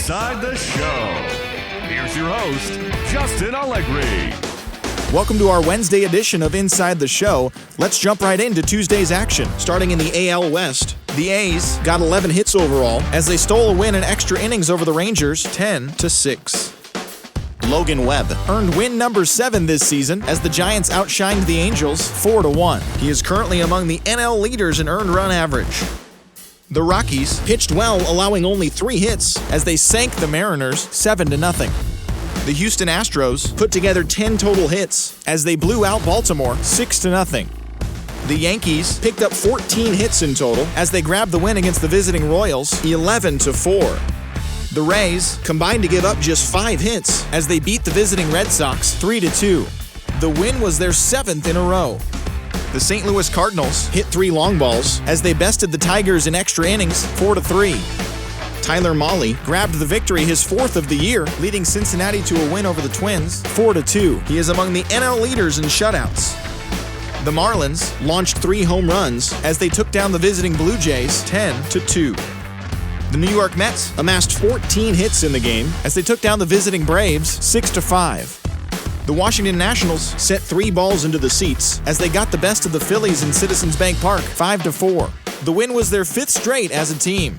Inside the Show. Here's your host, Justin Allegri. Welcome to our Wednesday edition of Inside the Show. Let's jump right into Tuesday's action. Starting in the AL West, the A's got 11 hits overall as they stole a win in extra innings over the Rangers, 10-6. Logan Webb earned win number 7 this season as the Giants outshined the Angels 4-1. He is currently among the NL leaders in earned run average. The Rockies pitched well, allowing only 3 hits as they sank the Mariners 7-0. The Houston Astros put together 10 total hits as they blew out Baltimore 6-0. The Yankees picked up 14 hits in total as they grabbed the win against the visiting Royals 11-4. The Rays combined to give up just 5 hits as they beat the visiting Red Sox 3-2. The win was their 7th in a row. The St. Louis Cardinals hit 3 long balls as they bested the Tigers in extra innings 4-3. Tyler Mahle grabbed the victory, his 4th of the year, leading Cincinnati to a win over the Twins 4-2. He is among the NL leaders in shutouts. The Marlins launched 3 home runs as they took down the visiting Blue Jays 10-2. The New York Mets amassed 14 hits in the game as they took down the visiting Braves 6-5. The Washington Nationals set 3 balls into the seats as they got the best of the Phillies in Citizens Bank Park 5-4. The win was their 5th straight as a team.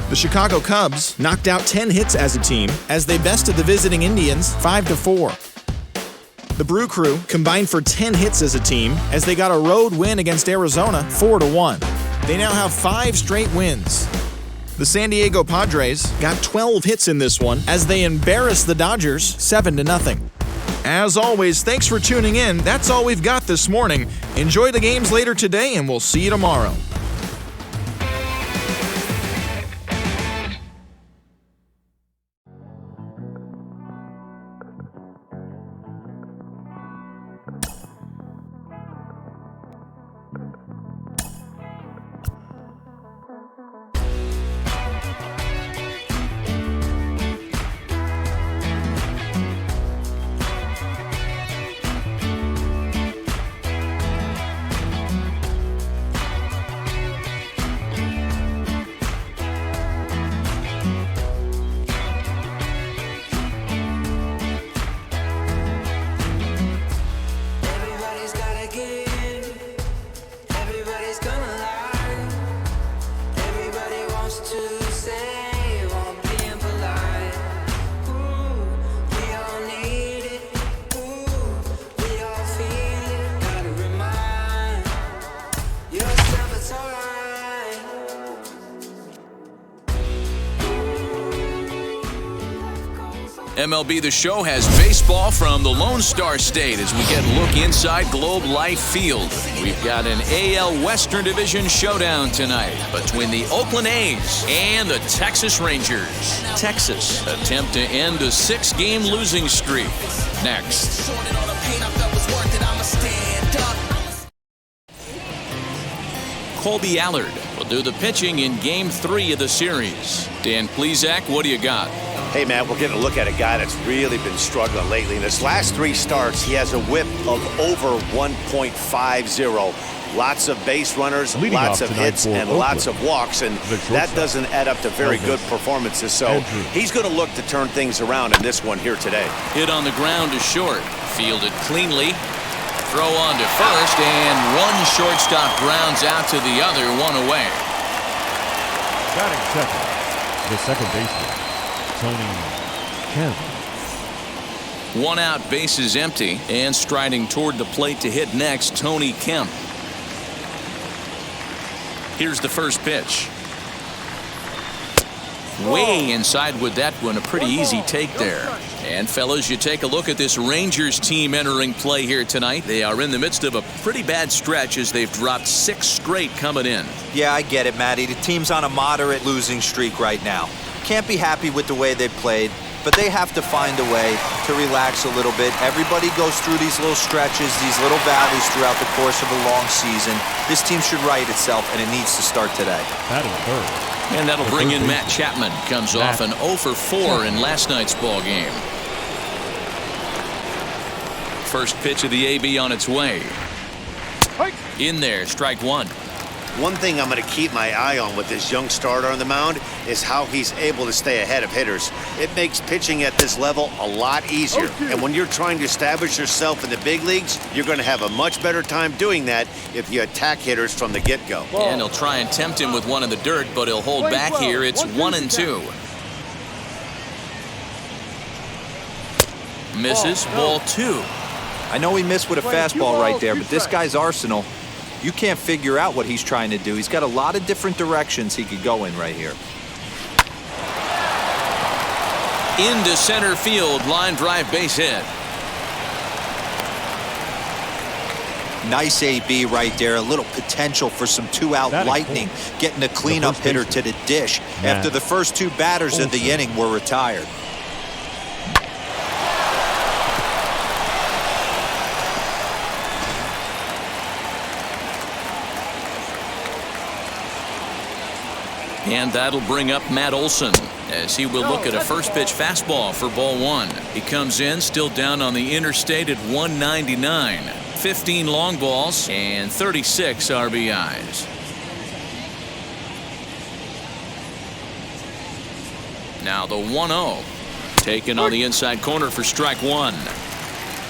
The Chicago Cubs knocked out 10 hits as a team as they bested the visiting Indians 5-4. The Brew Crew combined for 10 hits as a team as they got a road win against Arizona 4-1. They now have 5 straight wins. The San Diego Padres got 12 hits in this one as they embarrassed the Dodgers 7-0. As always, thanks for tuning in. That's all we've got this morning. Enjoy the games later today, and we'll see you tomorrow. MLB The Show has baseball from the Lone Star State as we get a look inside Globe Life Field. We've got an AL Western Division showdown tonight between the Oakland A's and the Texas Rangers. Texas attempt to end a 6-game losing streak. Next. Colby Allard will do the pitching in Game 3 of the series. Dan Plesac, what do you got? Hey, man, we're getting a look at a guy that's really been struggling lately. In his last 3 starts, he has a whip of over 1.50. Lots of base runners, lots of hits, and lots of walks, and that doesn't add up to very good performances. So he's going to look to turn things around in this one here today. Hit on the ground is short. Fielded cleanly. Throw on to first, and one shortstop grounds out to the other, 1 away. Batting second, the second baseman, Tony Kemp. 1 out, bases empty, and striding toward the plate to hit next, Tony Kemp. Here's the first pitch. Way inside with that one, a pretty easy take there. And fellas, you take a look at this Rangers team entering play here tonight. They are in the midst of a pretty bad stretch as they've dropped 6 straight coming in. Yeah, I get it, Matty. The team's on a moderate losing streak right now. Can't be happy with the way they played, but they have to find a way to relax a little bit. Everybody goes through these little stretches, these little valleys throughout the course of a long season. This team should right itself, and it needs to start today. Batting third. And that'll bring in Matt Chapman. Comes off an 0 for 4 in last night's ball game. First pitch of the AB on its way. In there, strike 1. One thing I'm going to keep my eye on with this young starter on the mound is how he's able to stay ahead of hitters. It makes pitching at this level a lot easier. And when you're trying to establish yourself in the big leagues, you're going to have a much better time doing that if you attack hitters from the get-go. And he'll try and tempt him with one in the dirt, but he'll hold back here. It's 1-2. Misses, ball 2. I know he missed with a fastball right there, but this guy's arsenal, you can't figure out what he's trying to do. He's got a lot of different directions he could go in right here. Into center field, line drive, base hit. Nice AB right there. A little potential for some two-out lightning, getting a cleanup hitter to the dish after the first 2 batters of the inning were retired. And that'll bring up Matt Olson as he will look at a first pitch fastball for ball 1. He comes in still down on the interstate at 199. 15 long balls and 36 RBIs. Now the 1-0. Taken on the inside corner for strike 1.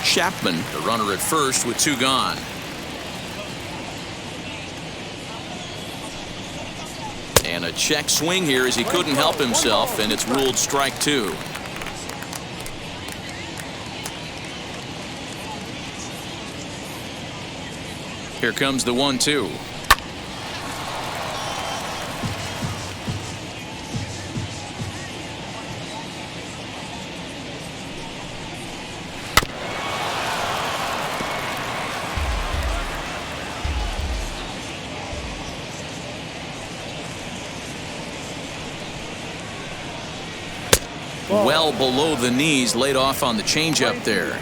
Chapman, the runner at first with 2 gone. And a check swing here as he couldn't help himself, and it's ruled strike 2. Here comes the 1-2. Well below the knees, laid off on the changeup there.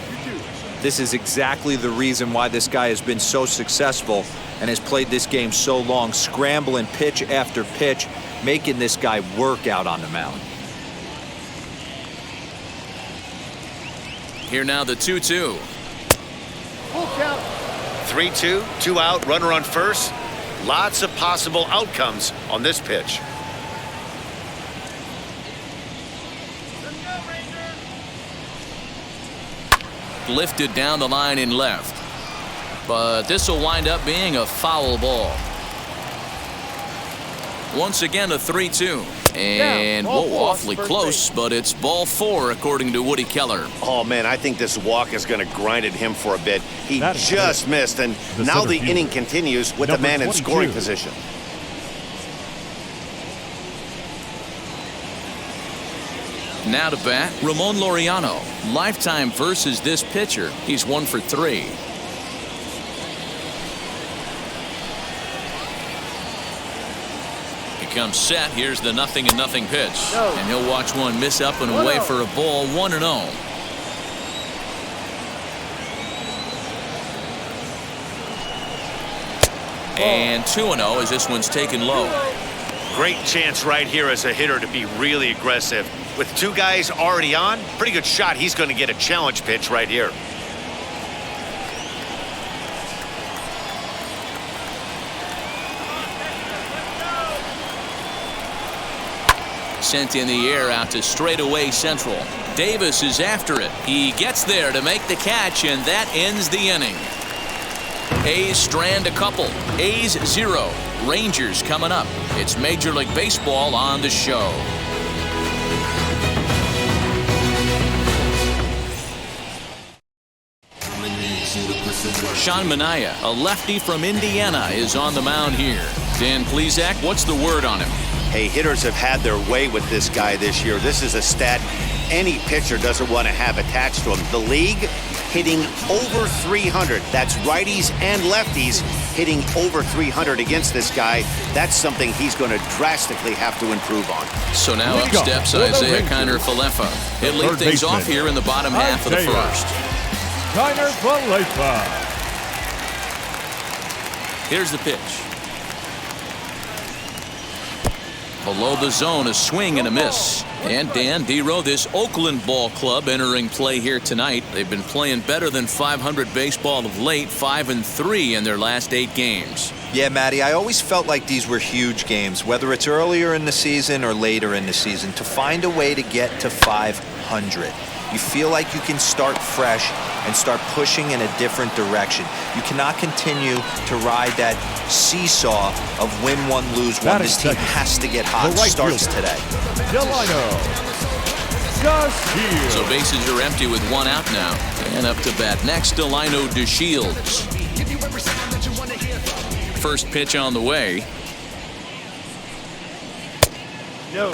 This is exactly the reason why this guy has been so successful and has played this game so long, scrambling pitch after pitch, making this guy work out on the mound. Here now the 2-2. 3-2, 2 out, runner on first. Lots of possible outcomes on this pitch. Lifted down the line in left, but this will wind up being a foul ball. Once again a 3-2, and whoa, awfully close, but it's ball 4 according to Woody Keller. Oh man, I think this walk is going to grind at him for a bit. He just missed, and now the inning continues with the man in scoring position. Now to bat, Ramon Laureano. Lifetime versus this pitcher. He's 1 for 3. He comes set. Here's the 0-0 pitch. And he'll watch one miss up and away for a ball. 1-0. And 2-0 as this one's taken low. Great chance right here as a hitter to be really aggressive. With 2 guys already on, pretty good shot. He's going to get a challenge pitch right here. Sent in the air out to straightaway central. Davis is after it. He gets there to make the catch, and that ends the inning. A's strand a couple. A's 0. Rangers coming up. It's Major League Baseball on the show. Sean Manaea, a lefty from Indiana, is on the mound here. Dan Plesac, what's the word on him? Hey, hitters have had their way with this guy this year. This is a stat any pitcher doesn't want to have attached to him. The league hitting over 300. That's righties and lefties hitting over 300 against this guy. That's something he's going to drastically have to improve on. So now up steps Isaiah Kiner-Falefa. He'll lead things off here in the bottom half of the first. Kiner-Falefa. Here's the pitch. Below the zone, a swing and a miss. And Dan Dero, this Oakland ball club entering play here tonight. They've been playing better than .500 baseball of late, 5-3 in their last 8 games. Yeah, Matty, I always felt like these were huge games, whether it's earlier in the season or later in the season, to find a way to get to 500. You feel like you can start fresh and start pushing in a different direction. You cannot continue to ride that seesaw of win one, lose one. This team has to get hot. Starts today. So bases are empty with 1 out now. And up to bat next, Delino DeShields. First pitch on the way. No.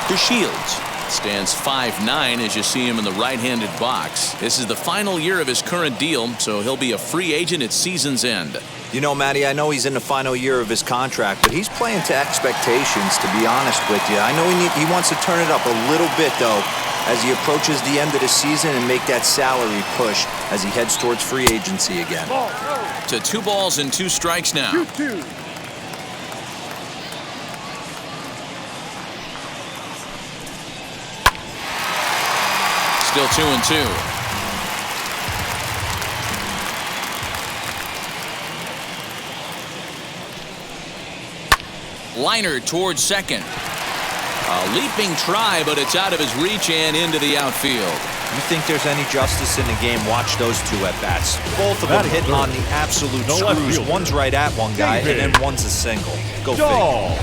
DeShields stands 5'9" as you see him in the right-handed box. This is the final year of his current deal, so he'll be a free agent at season's end. You know, Matty, I know he's in the final year of his contract, but he's playing to expectations, to be honest with you. I know he wants to turn it up a little bit, though, as he approaches the end of the season and make that salary push as he heads towards free agency again. To 2 balls and 2 strikes now. 2-2. Still 2-2. Liner towards second. A leaping try, but it's out of his reach and into the outfield. You think there's any justice in the game? Watch those 2 at-bats. Both of them hitting on the absolute screws. One's right at one guy, and then one's a single. Go figure.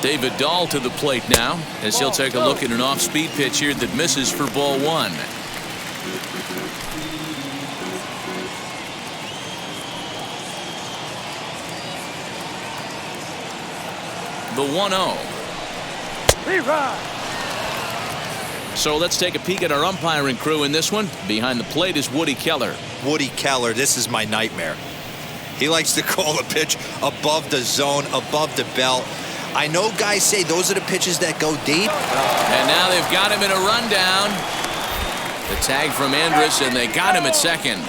David Dahl to the plate now, as he'll take a look at an off-speed pitch here that misses for ball 1. The 1-0. So let's take a peek at our umpiring crew in this one. Behind the plate is Woody Keller. Woody Keller, this is my nightmare. He likes to call the pitch above the zone, above the belt. I know guys say those are the pitches that go deep. And now they've got him in a rundown. The tag from Andrus, and they got him at second.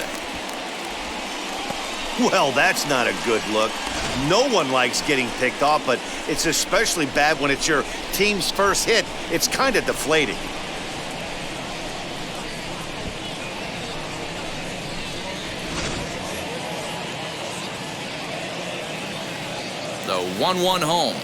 Well, that's not a good look. No one likes getting picked off, but it's especially bad when it's your team's first hit. It's kind of deflating. The 1-1 home.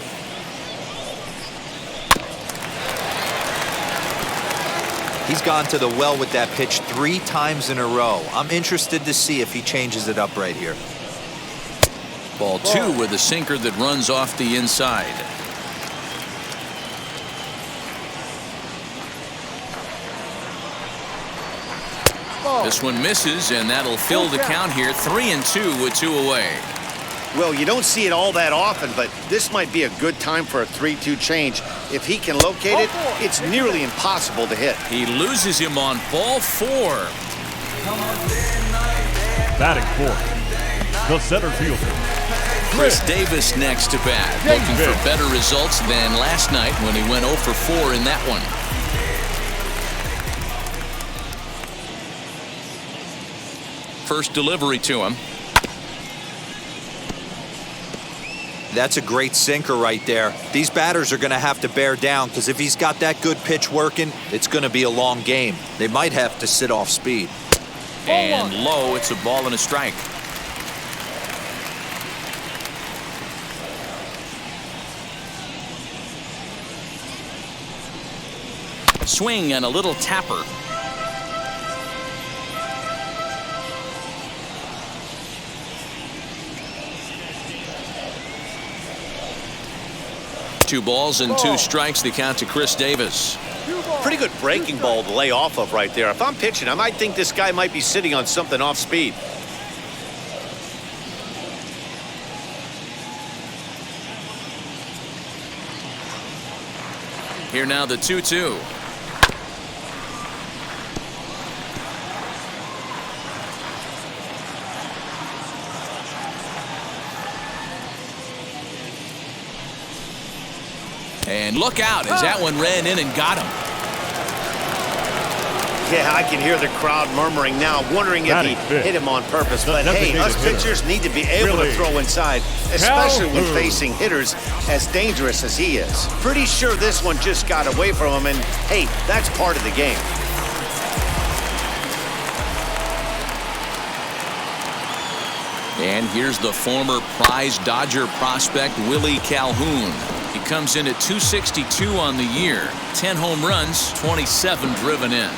He's gone to the well with that pitch 3 times in a row. I'm interested to see if he changes it up right here. Ball 2 with a sinker that runs off the inside. This one misses, and that'll fill the count here. 3-2 with 2 away. Well, you don't see it all that often, but this might be a good time for a 3-2 change. If he can locate it, it's nearly impossible to hit. He loses him on ball 4. Batting 4th, the center fielder, Chris Davis next to bat, looking for better results than last night when he went 0 for 4 in that one. First delivery to him. That's a great sinker right there. These batters are going to have to bear down, because if he's got that good pitch working, it's going to be a long game. They might have to sit off speed. And low, it's a ball and a strike. Swing and a little tapper. Two balls and 2 strikes, the count to Chris Davis. Pretty good breaking ball to lay off of right there. If I'm pitching, I might think this guy might be sitting on something off speed. Here now the 2-2. And look out as that one ran in and got him. Yeah, I can hear the crowd murmuring now, wondering if he hit him on purpose. But hey, us pitchers need to be able to throw inside, especially when facing hitters as dangerous as he is. Pretty sure this one just got away from him, and hey, that's part of the game. And here's the former prize Dodger prospect, Willie Calhoun. He comes in at 262 on the year, 10 home runs, 27 driven in.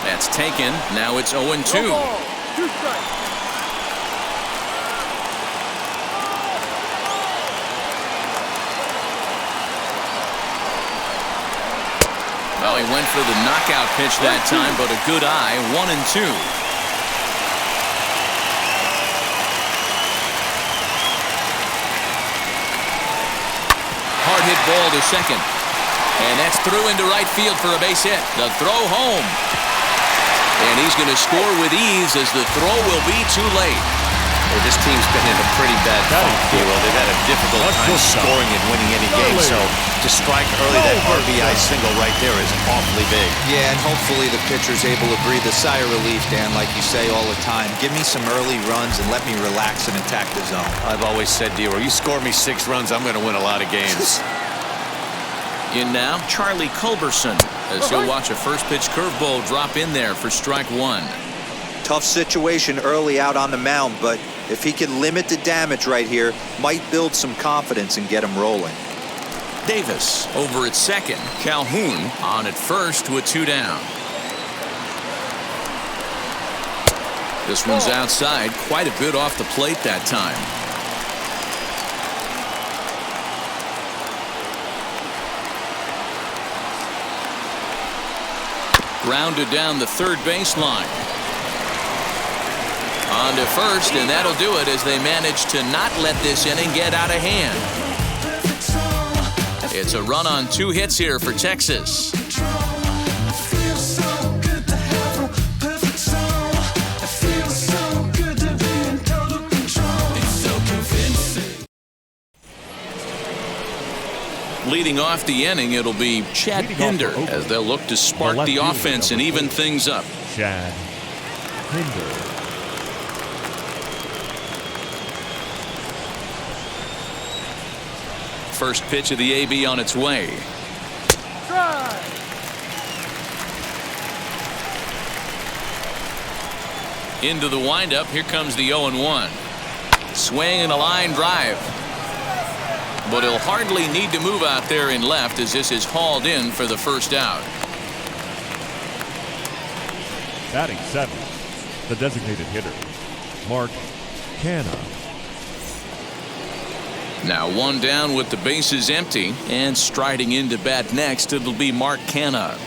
That's taken. Now it's 0-2. Well, he went for the knockout pitch that time, but a good eye, 1-2. Hard hit ball to second. And that's through into right field for a base hit. The throw home. And he's going to score with ease as the throw will be too late. Well, this team's been in a pretty bad funk. They've had a difficult time scoring and winning any game. So to strike early, that RBI single right there is awfully big. Yeah, and hopefully the pitcher's able to breathe a sigh of relief, Dan, like you say all the time. Give me some early runs and let me relax and attack the zone. I've always said, D-Roy, you score me 6 runs, I'm going to win a lot of games. In now, Charlie Culberson, as he'll watch a first pitch curveball drop in there for strike 1. Tough situation early out on the mound, but if he can limit the damage right here, might build some confidence and get him rolling. Davis over at second. Calhoun on at first with 2 down. This one's outside, quite a bit off the plate that time. Grounded down the third baseline. On to first, and that'll do it as they manage to not let this inning get out of hand. It's a run on 2 hits here for Texas. Leading off the inning, it'll be Chad Pinder as they'll look to spark the offense and even things up. Chad Pinder. First pitch of the AB on its way. Into the windup. Here comes the 0-1. Swing and a line drive. But he'll hardly need to move out there in left as this is hauled in for the first out. Batting 7th, the designated hitter, Mark Canha. Now 1 down with the bases empty, and striding into bat next, it'll be Mark Canha.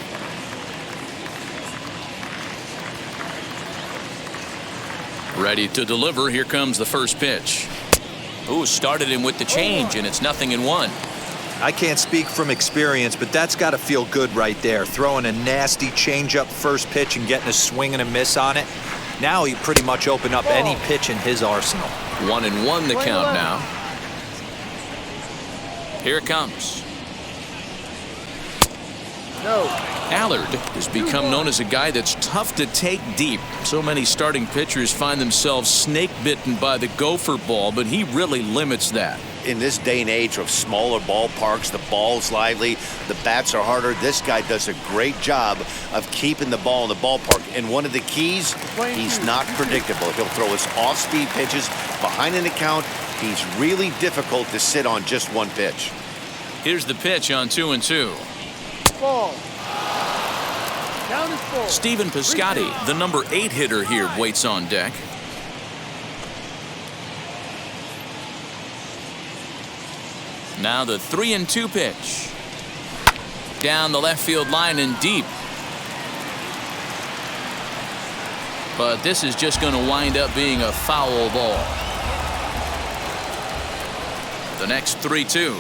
Ready to deliver. Here comes the first pitch. Ooh, started him with the change, and it's 0-1. I can't speak from experience, but that's got to feel good right there. Throwing a nasty changeup first pitch and getting a swing and a miss on it. Now he pretty much opened up any pitch in his arsenal. 1-1 the count now. Here it comes. Allard has become known as a guy that's tough to take deep. So many starting pitchers find themselves snake bitten by the gopher ball, but he really limits that. In this day and age of smaller ballparks, the ball's lively, the bats are harder. This guy does a great job of keeping the ball in the ballpark. And one of the keys, he's not predictable. He'll throw his off-speed pitches behind an account. He's really difficult to sit on just one pitch. Here's the pitch on 2-2. Ball. Down is full. Stephen Piscotty, the number 8 hitter here, waits on deck. Now the 3-2 pitch. Down the left field line and deep. But this is just going to wind up being a foul ball. The next 3-2.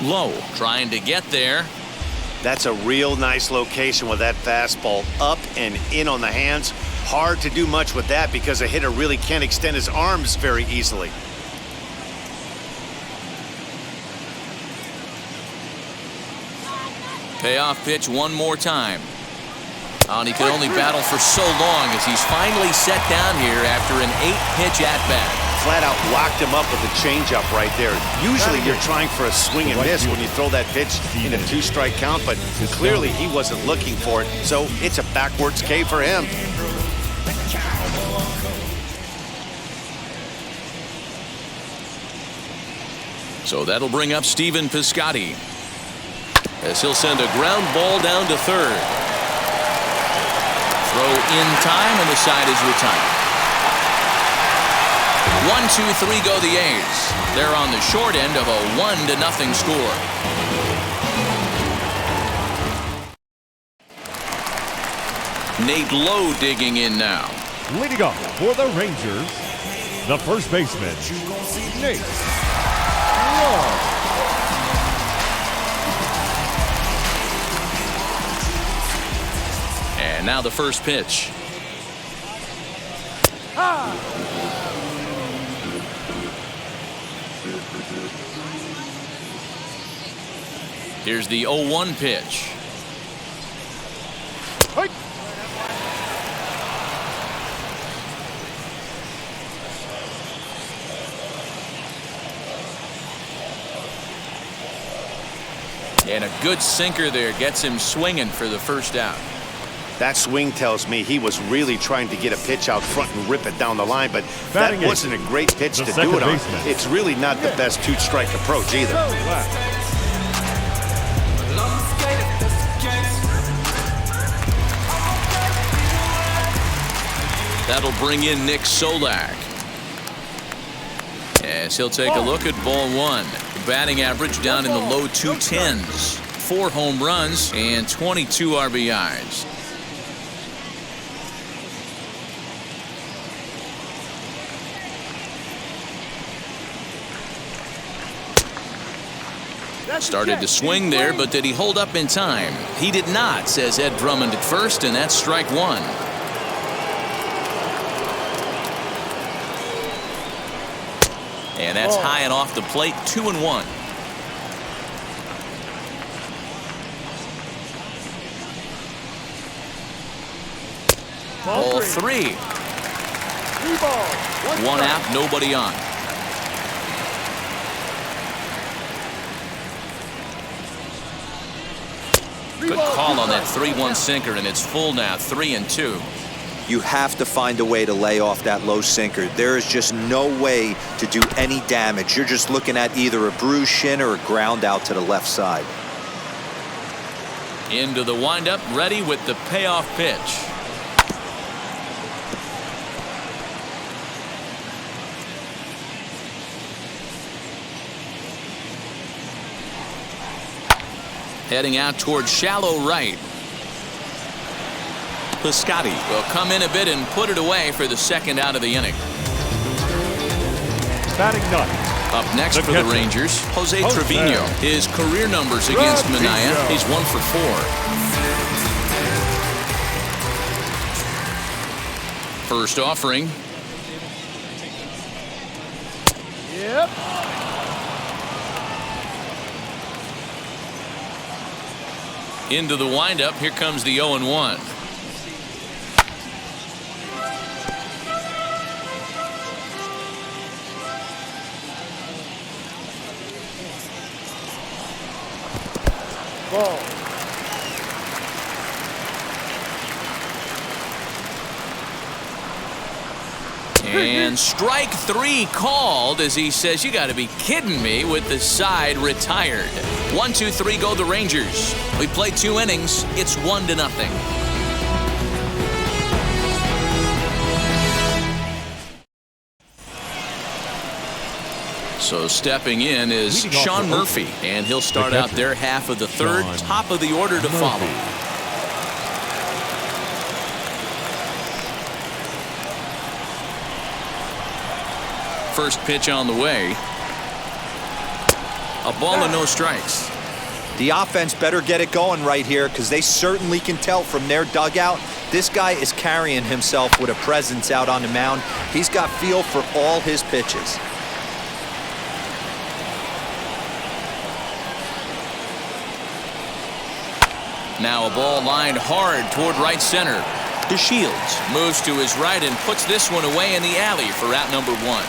Low, trying to get there. That's a real nice location with that fastball up and in on the hands. Hard to do much with that because a hitter really can't extend his arms very easily. Payoff pitch one more time. And he could only battle for so long as he's finally set down here after an 8-pitch at-bat. Flat out locked him up with a changeup right there. Usually you're trying for a swing and miss when you throw that pitch in a 2-strike count, but clearly he wasn't looking for it, so it's a backwards K for him. So that'll bring up Stephen Piscotty, as he'll send a ground ball down to third. Throw in time, and the side is retired. 1-2-3 go the A's. They're on the short end of a 1-0 score. Nate Lowe digging in now. Leading off for the Rangers, the first baseman, Nate Lowe. And now the first pitch. Here's the 0-1 pitch. And a good sinker there gets him swinging for the first out. That swing tells me he was really trying to get a pitch out front and rip it down the line, but that wasn't a great pitch to do it on. It's really not the best 2-strike approach either. That'll bring in Nick Solak, as he'll take a look at ball one. Batting average down in the low 210s. 4 home runs and 22 RBIs. Started to swing there, but did he hold up in time? He did not, says Ed Drummond at first, and that's strike one. And that's high and off the plate, 2-1. Ball 3. 1 out, nobody on. Good call on that 3-1 sinker, and it's full now, 3-2. You have to find a way to lay off that low sinker. There is just no way to do any damage. You're just looking at either a bruised shin or a ground out to the left side. Into the windup, ready with the payoff pitch. Heading out towards shallow right. Piscotty will come in a bit and put it away for the second out of the inning. Batting ninth. Up next for the Rangers, Jose Trevino. His career numbers against Minaya, he's 1 for 4. First offering. Yep. Into the windup. Here comes the 0-1. Ball. And strike 3 called, as he says, you got to be kidding me, with the side retired. 1-2-3 go the Rangers. We played 2 innings. It's 1-0. So stepping in is Sean Murphy, and he'll start out their half of the third, top of the order to follow. First pitch on the way. A ball and no strikes. The offense better get it going right here because they certainly can tell from their dugout. This guy is carrying himself with a presence out on the mound. He's got feel for all his pitches. Now a ball lined hard toward right center. DeShields moves to his right and puts this one away in the alley for out number 1.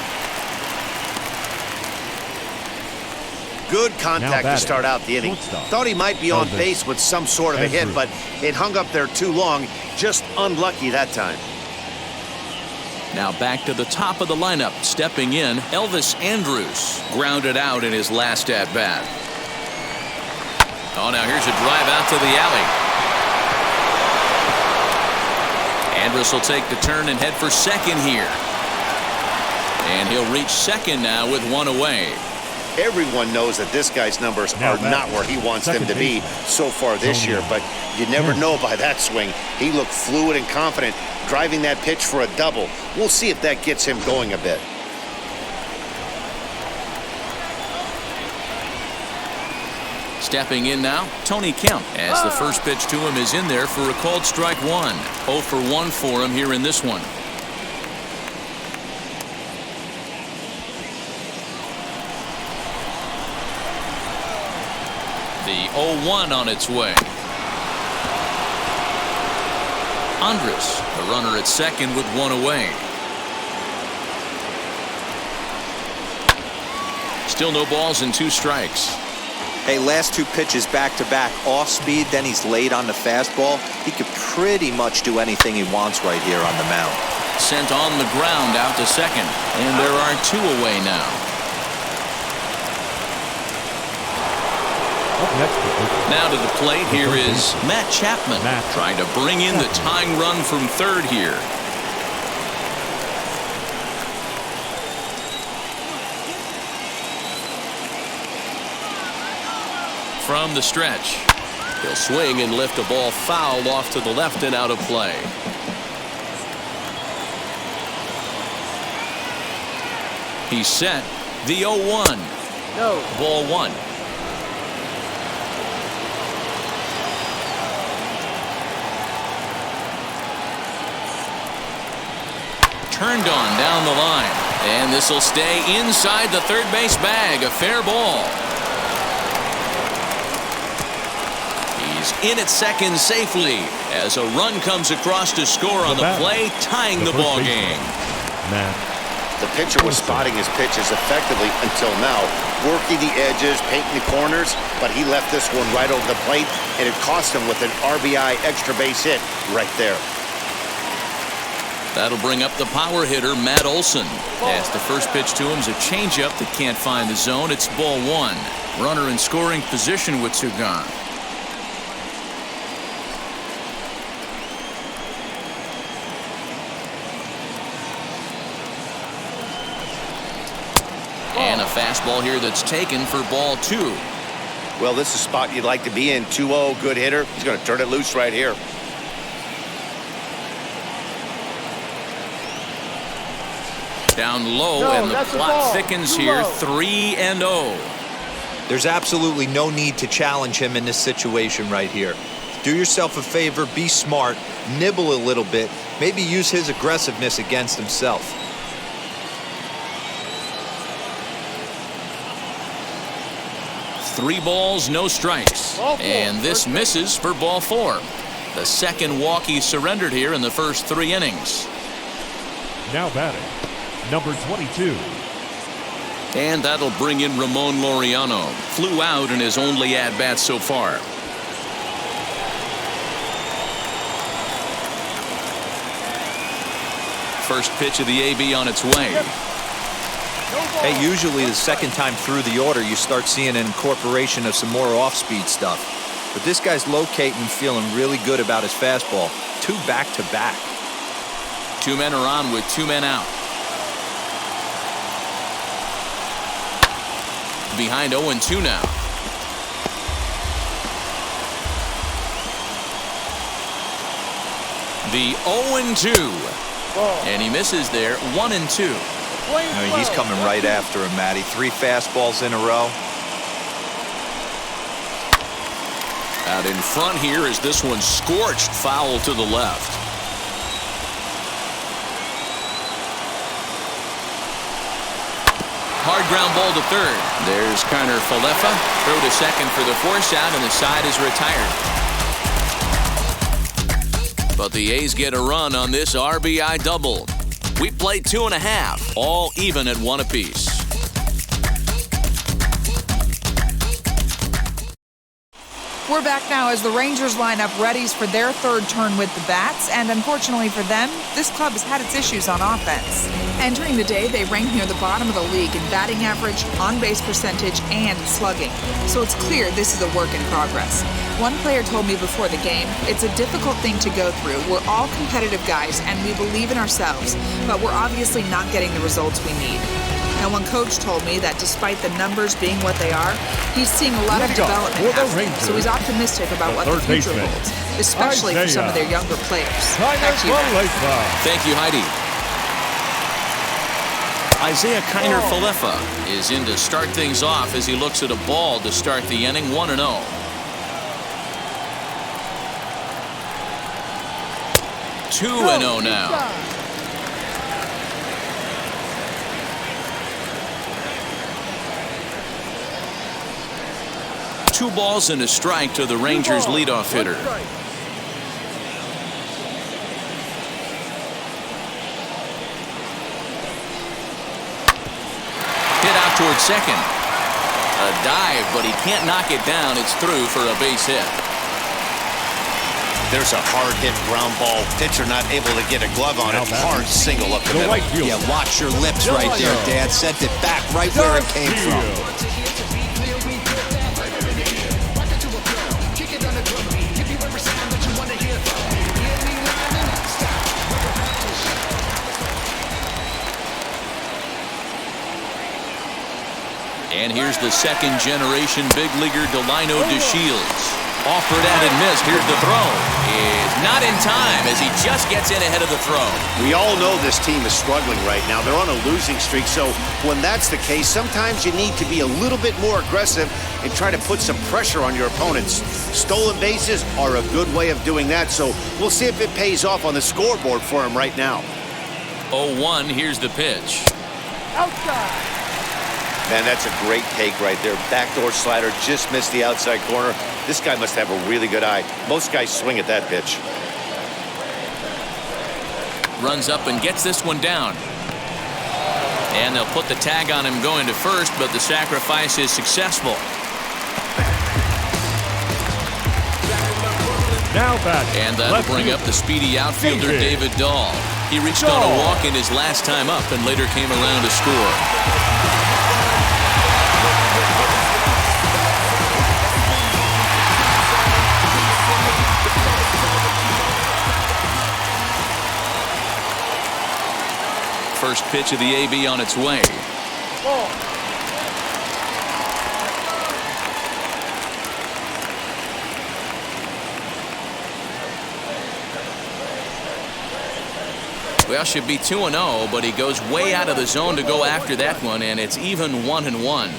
Good contact to start out the inning. Thought he might be on base with some sort of a hit, but it hung up there too long. Just unlucky that time. Now back to the top of the lineup. Stepping in, Elvis Andrus grounded out in his last at-bat. Oh, now here's a drive out to the alley. Andrus will take the turn and head for second here. And he'll reach second now with 1 away. Everyone knows that this guy's numbers are not where he wants them to be so far this year, but you never know by that swing. He looked fluid and confident, driving that pitch for a double. We'll see if that gets him going a bit. Stepping in now, Tony Kemp, as the first pitch to him is in there for a called strike 1. 0 for 1 for him here in this one. The 0-1 on its way. Andrus, the runner at second with 1 away. Still no balls and 2 strikes. Hey, last 2 pitches back-to-back, off speed, then he's laid on the fastball. He could pretty much do anything he wants right here on the mound. Sent on the ground out to second, and there are 2 away now. Now to the plate, here is Matt Chapman, trying to bring in the tying run from third here. From the stretch, he'll swing and lift a ball foul off to the left and out of play. He's set. The 0-1. No. Ball 1. Turned on down the line, and this will stay inside the third base bag. A fair ball. He's in at second safely as a run comes across to score on the play, tying the ball game. The pitcher was spotting his pitches effectively until now, working the edges, painting the corners, but he left this one right over the plate, and it cost him with an RBI extra base hit right there. That'll bring up the power hitter, Matt Olson. As the first pitch to him is a changeup that can't find the zone. It's ball 1. Runner in scoring position with 2 gone. And a fastball here that's taken for ball 2. Well, this is a spot you'd like to be in. 2-0, good hitter. He's going to turn it loose right here. Down low, and the plot thickens here. 3-0. There's absolutely no need to challenge him in this situation right here. Do yourself a favor, be smart, nibble a little bit, maybe use his aggressiveness against himself. Three balls, no strikes. And this misses for ball 4. The second walk he surrendered here in the first 3 innings. Now batting, number 22. And that'll bring in Ramon Laureano. Flew out in his only at-bat so far. First pitch of the AB on its way. Hey, usually the second time through the order, you start seeing an incorporation of some more off-speed stuff. But this guy's locating, feeling really good about his fastball. 2 back-to-back. 2 men are on with 2 men out. Behind 0-2 now. The 0-2. And he misses there. 1-2. He's coming right after him, Matty. 3 fastballs in a row. Out in front here is this one scorched foul to the left. Hard ground ball to third. There's Kiner Falefa. Throw to second for the force out, and the side is retired. But the A's get a run on this RBI double. We played 2.5, all even at 1 apiece. We're back now as the Rangers line up readies for their third turn with the bats, and unfortunately for them, this club has had its issues on offense. Entering the day, they ranked near the bottom of the league in batting average, on-base percentage, and slugging. So it's clear this is a work in progress. One player told me before the game, it's a difficult thing to go through. We're all competitive guys, and we believe in ourselves, but we're obviously not getting the results we need. Now, one coach told me that despite the numbers being what they are, he's seeing a lot of development happen, so he's optimistic about what the future holds, especially for some of their younger players. Back to you, Matt. Thank you, Heidi. Isaiah Kiner Falefa is in to start things off as he looks at a ball to start the inning, 1-0. 2-0 now. Two balls and a strike to the Rangers leadoff hitter. Hit out towards second. A dive, but he can't knock it down. It's through for a base hit. There's a hard hit ground ball. Pitcher not able to get a glove on it. Hard single up the middle. Right field. Yeah, watch your lips right there, Dad. Sent it back right where it came from. And here's the second-generation big leaguer Delino DeShields. Offered at and missed. Here's the throw. Is not in time as he just gets in ahead of the throw. We all know this team is struggling right now. They're on a losing streak, so when that's the case, sometimes you need to be a little bit more aggressive and try to put some pressure on your opponents. Stolen bases are a good way of doing that, so we'll see if it pays off on the scoreboard for him right now. 0-1, here's the pitch. Outside. Man, that's a great take right there. Backdoor slider, just missed the outside corner. This guy must have a really good eye. Most guys swing at that pitch. Runs up and gets this one down. And they'll put the tag on him going to first, but the sacrifice is successful. Now back. And that'll bring up the speedy outfielder David Dahl. He reached on a walk in his last time up and later came around to score. First pitch of the AB on its way. Well, should be 2-0, but he goes way out of the zone to go after that one, and it's even 1-1.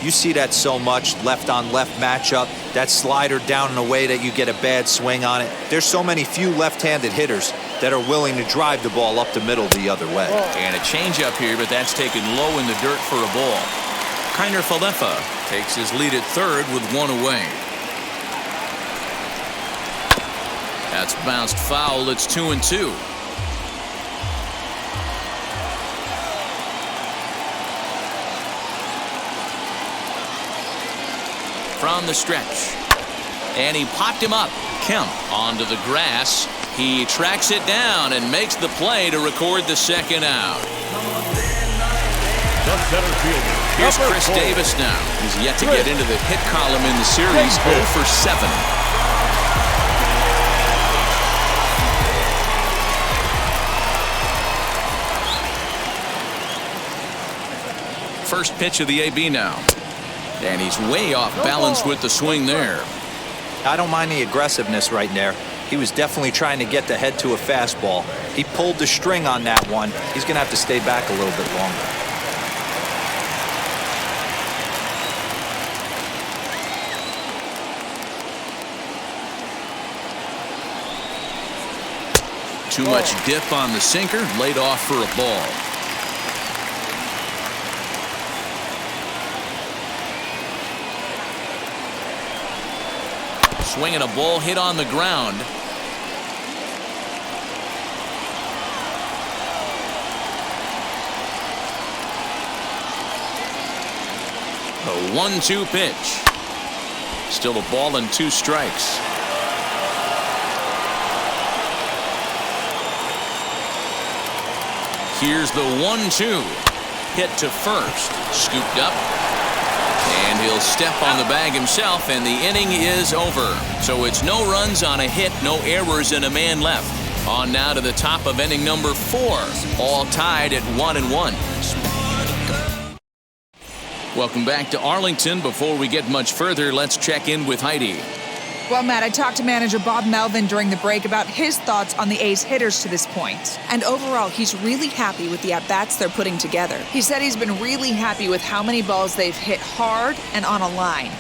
You see that so much, left-on-left matchup, that slider down in a way that you get a bad swing on it. There's so many few left-handed hitters that are willing to drive the ball up the middle the other way. And a changeup here, but that's taken low in the dirt for a ball. Kiner Falefa takes his lead at third with one away. That's bounced foul. It's 2-2. From the stretch. And he popped him up. Kemp onto the grass. He tracks it down and makes the play to record the second out. The center fielder. Here's Chris Davis now. He's yet to get into the hit column in the series. 0 for 7. First pitch of the AB now. And he's way off balance with the swing there. I don't mind the aggressiveness right there. He was definitely trying to get the head to a fastball. He pulled the string on that one. He's going to have to stay back a little bit longer. Too much dip on the sinker, laid off for a ball. Swinging a ball hit on the ground. A 1-2 pitch. Still a ball and 2 strikes. Here's the 1-2. Hit to first. Scooped up. And he'll step on the bag himself, and the inning is over. So it's no runs on a hit, no errors, and a man left. On now to the top of inning number 4. All tied at 1-1. Welcome back to Arlington. Before we get much further, let's check in with Heidi. Well, Matt, I talked to manager Bob Melvin during the break about his thoughts on the A's hitters to this point. And overall, he's really happy with the at-bats they're putting together. He said he's been really happy with how many balls they've hit hard and on a line.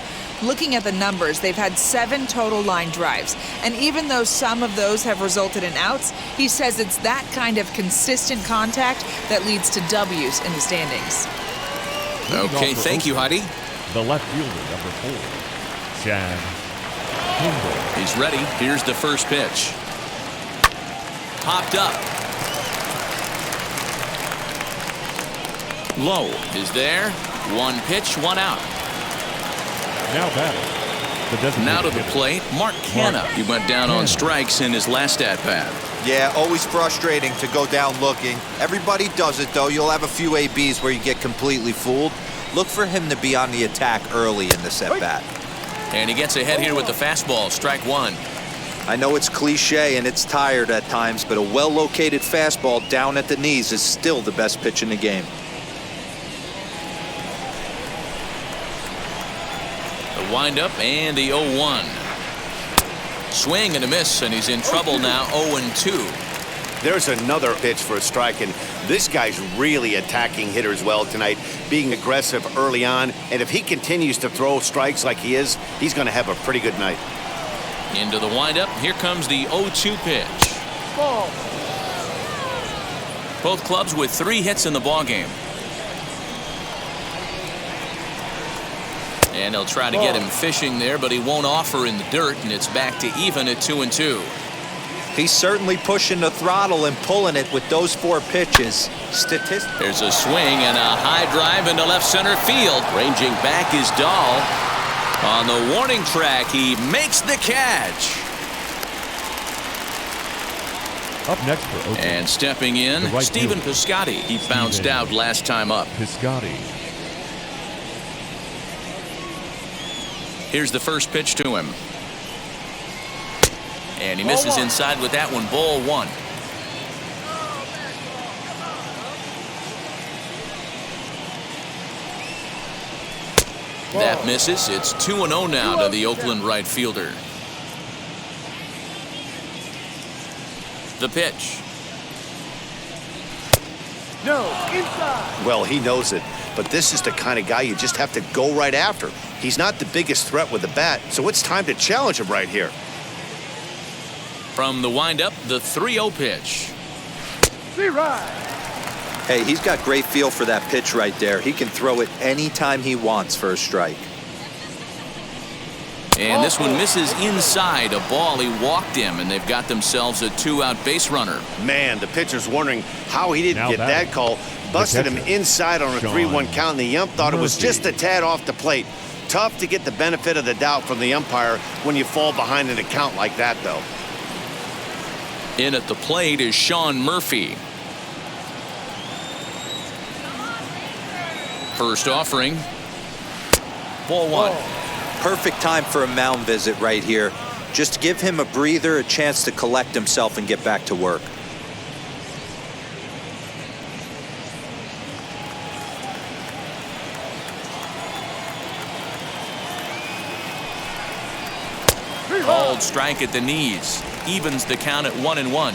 Looking at the numbers, they've had 7 total line drives. And even though some of those have resulted in outs, he says it's that kind of consistent contact that leads to W's in the standings. Okay, thank you, Heidi. The left fielder, number 4, Chad. He's ready. Here's the first pitch. Popped up. Low is there. 1 pitch, 1 out. Now batting. Now to the plate, Mark Canha. He went down on strikes in his last at-bat. Yeah, always frustrating to go down looking. Everybody does it, though. You'll have a few ABs where you get completely fooled. Look for him to be on the attack early in this at-bat. And he gets ahead here with the fastball. Strike 1. I know it's cliche and it's tired at times, but a well-located fastball down at the knees is still the best pitch in the game. The windup and the 0-1. Swing and a miss, and he's in trouble now. 0-2. There's another pitch for a strike, and this guy's really attacking hitters well tonight, being aggressive early on. And if he continues to throw strikes like he is, he's going to have a pretty good night. Into the windup. Here comes the 0-2 pitch. Ball. Both clubs with 3 hits in the ballgame. And they'll try to get him fishing there, but he won't offer in the dirt, and it's back to even at 2-2. He's certainly pushing the throttle and pulling it with those 4 pitches. There's a swing and a high drive into left center field. Ranging back is Dahl. On the warning track, he makes the catch. Up next for Oakland. And stepping in, right Stephen fielder. Piscotty. He bounced out last time up. Piscotty. Here's the first pitch to him. And he misses inside with that one. Ball 1. That misses. It's 2-0 now to the Oakland right fielder. The pitch. No, inside. Well, he knows it, but this is the kind of guy you just have to go right after. He's not the biggest threat with the bat, so it's time to challenge him right here. From the windup, the 3-0 pitch. See right. Hey, he's got great feel for that pitch right there. He can throw it anytime he wants for a strike. And this one misses inside. A ball. He walked him, and they've got themselves a 2-out base runner. Man, the pitcher's wondering how he didn't Now get that call. Busted him inside on a 3-1 count, and the ump thought it was just a tad off the plate. Tough to get the benefit of the doubt from the umpire when you fall behind in a count like that, though. In at the plate is Sean Murphy. First offering. Ball 1. Perfect time for a mound visit right here. Just give him a breather, a chance to collect himself and get back to work. Called strike at the knees. Evens the count at 1-1.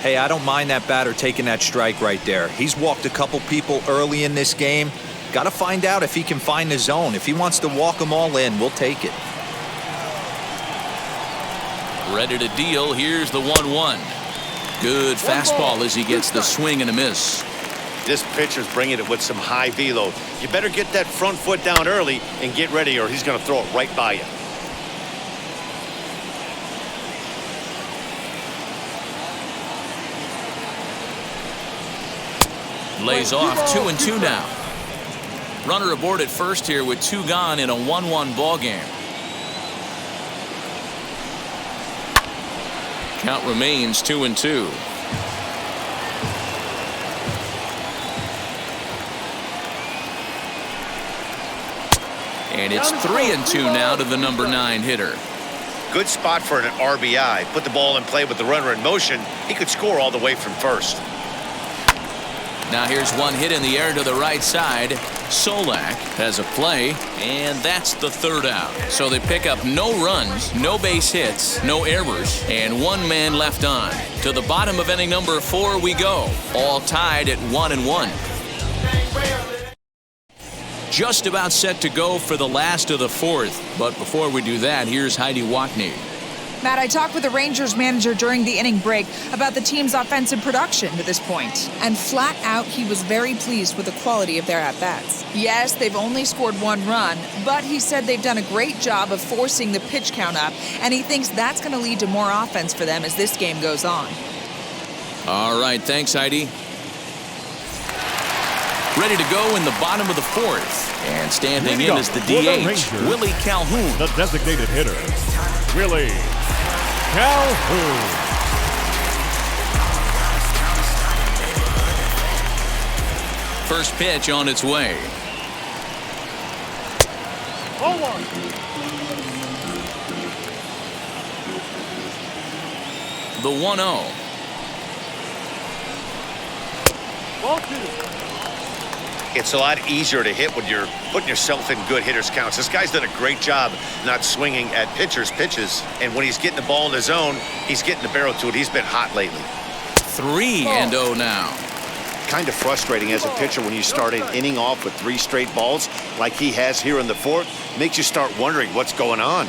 Hey, I don't mind that batter taking that strike right there. He's walked a couple people early in this game. Got to find out if he can find the zone. If he wants to walk them all in, we'll take it. Ready to deal. Here's the 1-1. Good fastball as he gets the swing and a miss. This pitcher's bringing it with some high velo. You better get that front foot down early and get ready, or he's going to throw it right by you. Lays off 2-2 now. Runner aboard at first here with 2 gone in a 1-1 ball game. Count remains 2-2. And it's 3-2 now to the number 9 hitter. Good spot for an RBI. Put the ball in play with the runner in motion. He could score all the way from first. Now here's one hit in the air to the right side. Solak has a play, and that's the 3rd out. So they pick up no runs, no base hits, no errors, and 1 man left on. To the bottom of inning number 4 we go, all tied at 1-1. Just about set to go for the last of the 4th, but before we do that, here's Heidi Wackney. Matt, I talked with the Rangers manager during the inning break about the team's offensive production to this point, and flat out he was very pleased with the quality of their at-bats. Yes, they've only scored 1 run, but he said they've done a great job of forcing the pitch count up, and he thinks that's going to lead to more offense for them as this game goes on. All right, thanks, Heidi. Ready to go in the bottom of the 4th, and standing in is the DH, Willie Calhoun. The designated hitter, Willie Calhoun. First pitch on its way. 0-1. The 1-0. Ball 2. It's a lot easier to hit when you're putting yourself in good hitters' counts. This guy's done a great job not swinging at pitchers' pitches. And when he's getting the ball in the zone, he's getting the barrel to it. He's been hot lately. 3-0 now. Kind of frustrating as a pitcher when you start an inning off with 3 straight balls like he has here in the 4th. Makes you start wondering what's going on.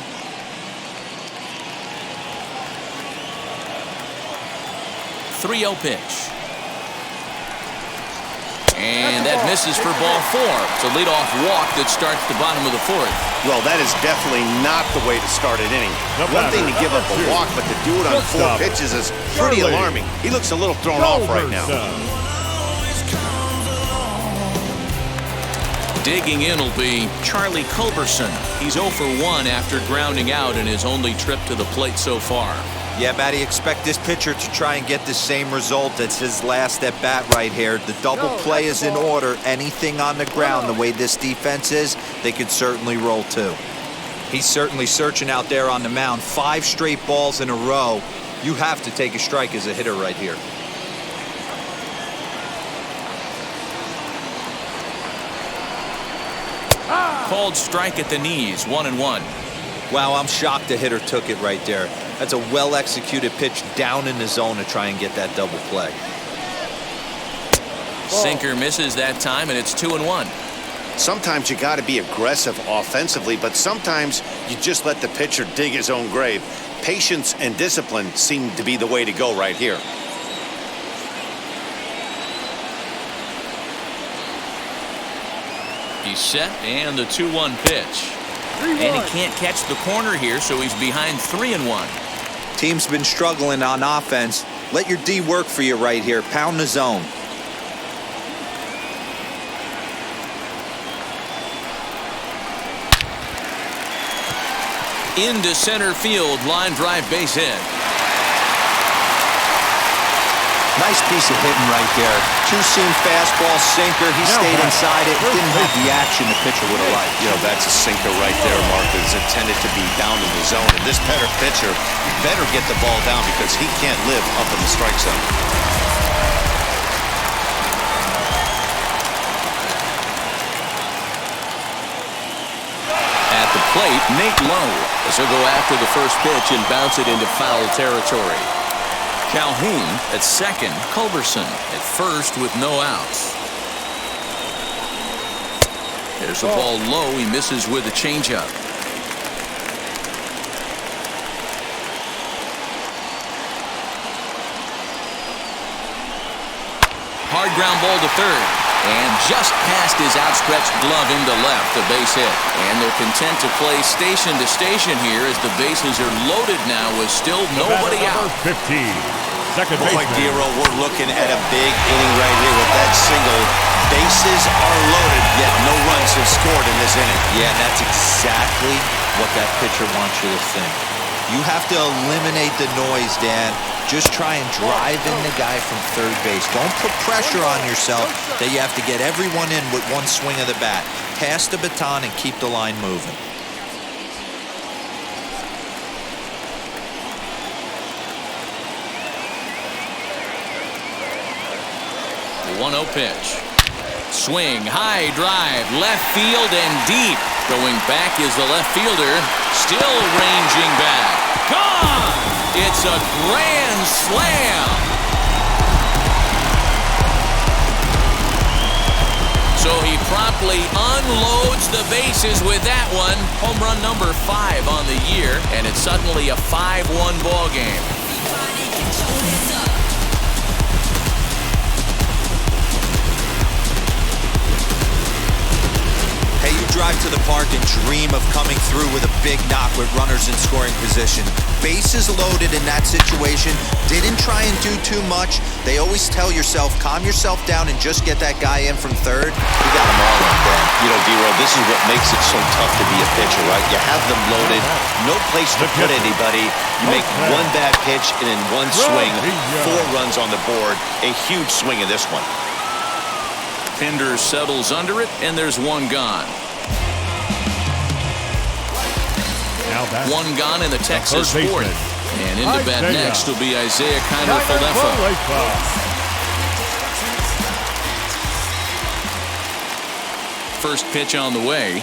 .30 pitch. And that misses for ball 4. It's a leadoff walk that starts the bottom of the 4th. Well, that is definitely not the way to start an inning. One thing to give up a walk, but to do it on 4 pitches is pretty alarming. He looks a little thrown off right now. Digging in will be Charlie Culberson. He's 0 for 1 after grounding out in his only trip to the plate so far. Yeah, Matty, expect this pitcher to try and get the same result as his last at bat right here. The double play is in order. Anything on the ground, the way this defense is, they could certainly roll too. He's certainly searching out there on the mound. 5 straight balls in a row. You have to take a strike as a hitter right here. Called strike at the knees, 1-1. Wow, I'm shocked the hitter took it right there. That's a well-executed pitch down in the zone to try and get that double play. Sinker misses that time, and it's 2-1. Sometimes you got to be aggressive offensively, but sometimes you just let the pitcher dig his own grave. Patience and discipline seem to be the way to go right here. He's set, and the 2-1 pitch. And he can't catch the corner here, so he's behind 3-1. Team's been struggling on offense. Let your D work for you right here. Pound the zone. Into center field, line drive base hit. Nice piece of hitting right there. 2-seam fastball, sinker. He stayed inside it. Didn't have the action the pitcher would have liked. You know, that's a sinker right there, Mark. It's intended to be down in the zone. And this pitcher better get the ball down because he can't live up in the strike zone. At the plate, Nate Lowe. As he'll go after the first pitch and bounce it into foul territory. Calhoun at second, Culberson at first with no outs. There's a ball low. He misses with a changeup. Hard ground ball to third. And just past his outstretched glove into left, the base hit. And they're content to play station to station here as the bases are loaded now with still nobody out. 15. Second Boy, baseman. Dero, we're looking at a big inning right here with that single. Bases are loaded, yet no runs have scored in this inning. Yeah, and that's exactly what that pitcher wants you to think. You have to eliminate the noise, Dan. Just try and drive in the guy from third base. Don't put pressure on yourself that you have to get everyone in with one swing of the bat. Pass the baton and keep the line moving. The 1-0 pitch. Swing, high drive, left field and deep. Going back is the left fielder, still ranging back. Gone! It's a grand slam. So he promptly unloads the bases with that one. Home run number 5 on the year, and it's suddenly a 5-1 ball game. Hey, you drive to the park and dream of coming through with a big knock with runners in scoring position. Bases loaded in that situation. Didn't try and do too much. They always tell yourself, calm yourself down and just get that guy in from third. You got them all in there. You know, Dero, this is what makes it so tough to be a pitcher, right? You have them loaded, no place to put anybody. You make one bad pitch, and in one swing, 4 runs on the board. A huge swing in this one. Pinder settles under it, and there's one gone. Now back. One gone in the Texas third fourth. baseman. And into bat Isaiah. next will be Isaiah Kiner-Falefa. First pitch on the way.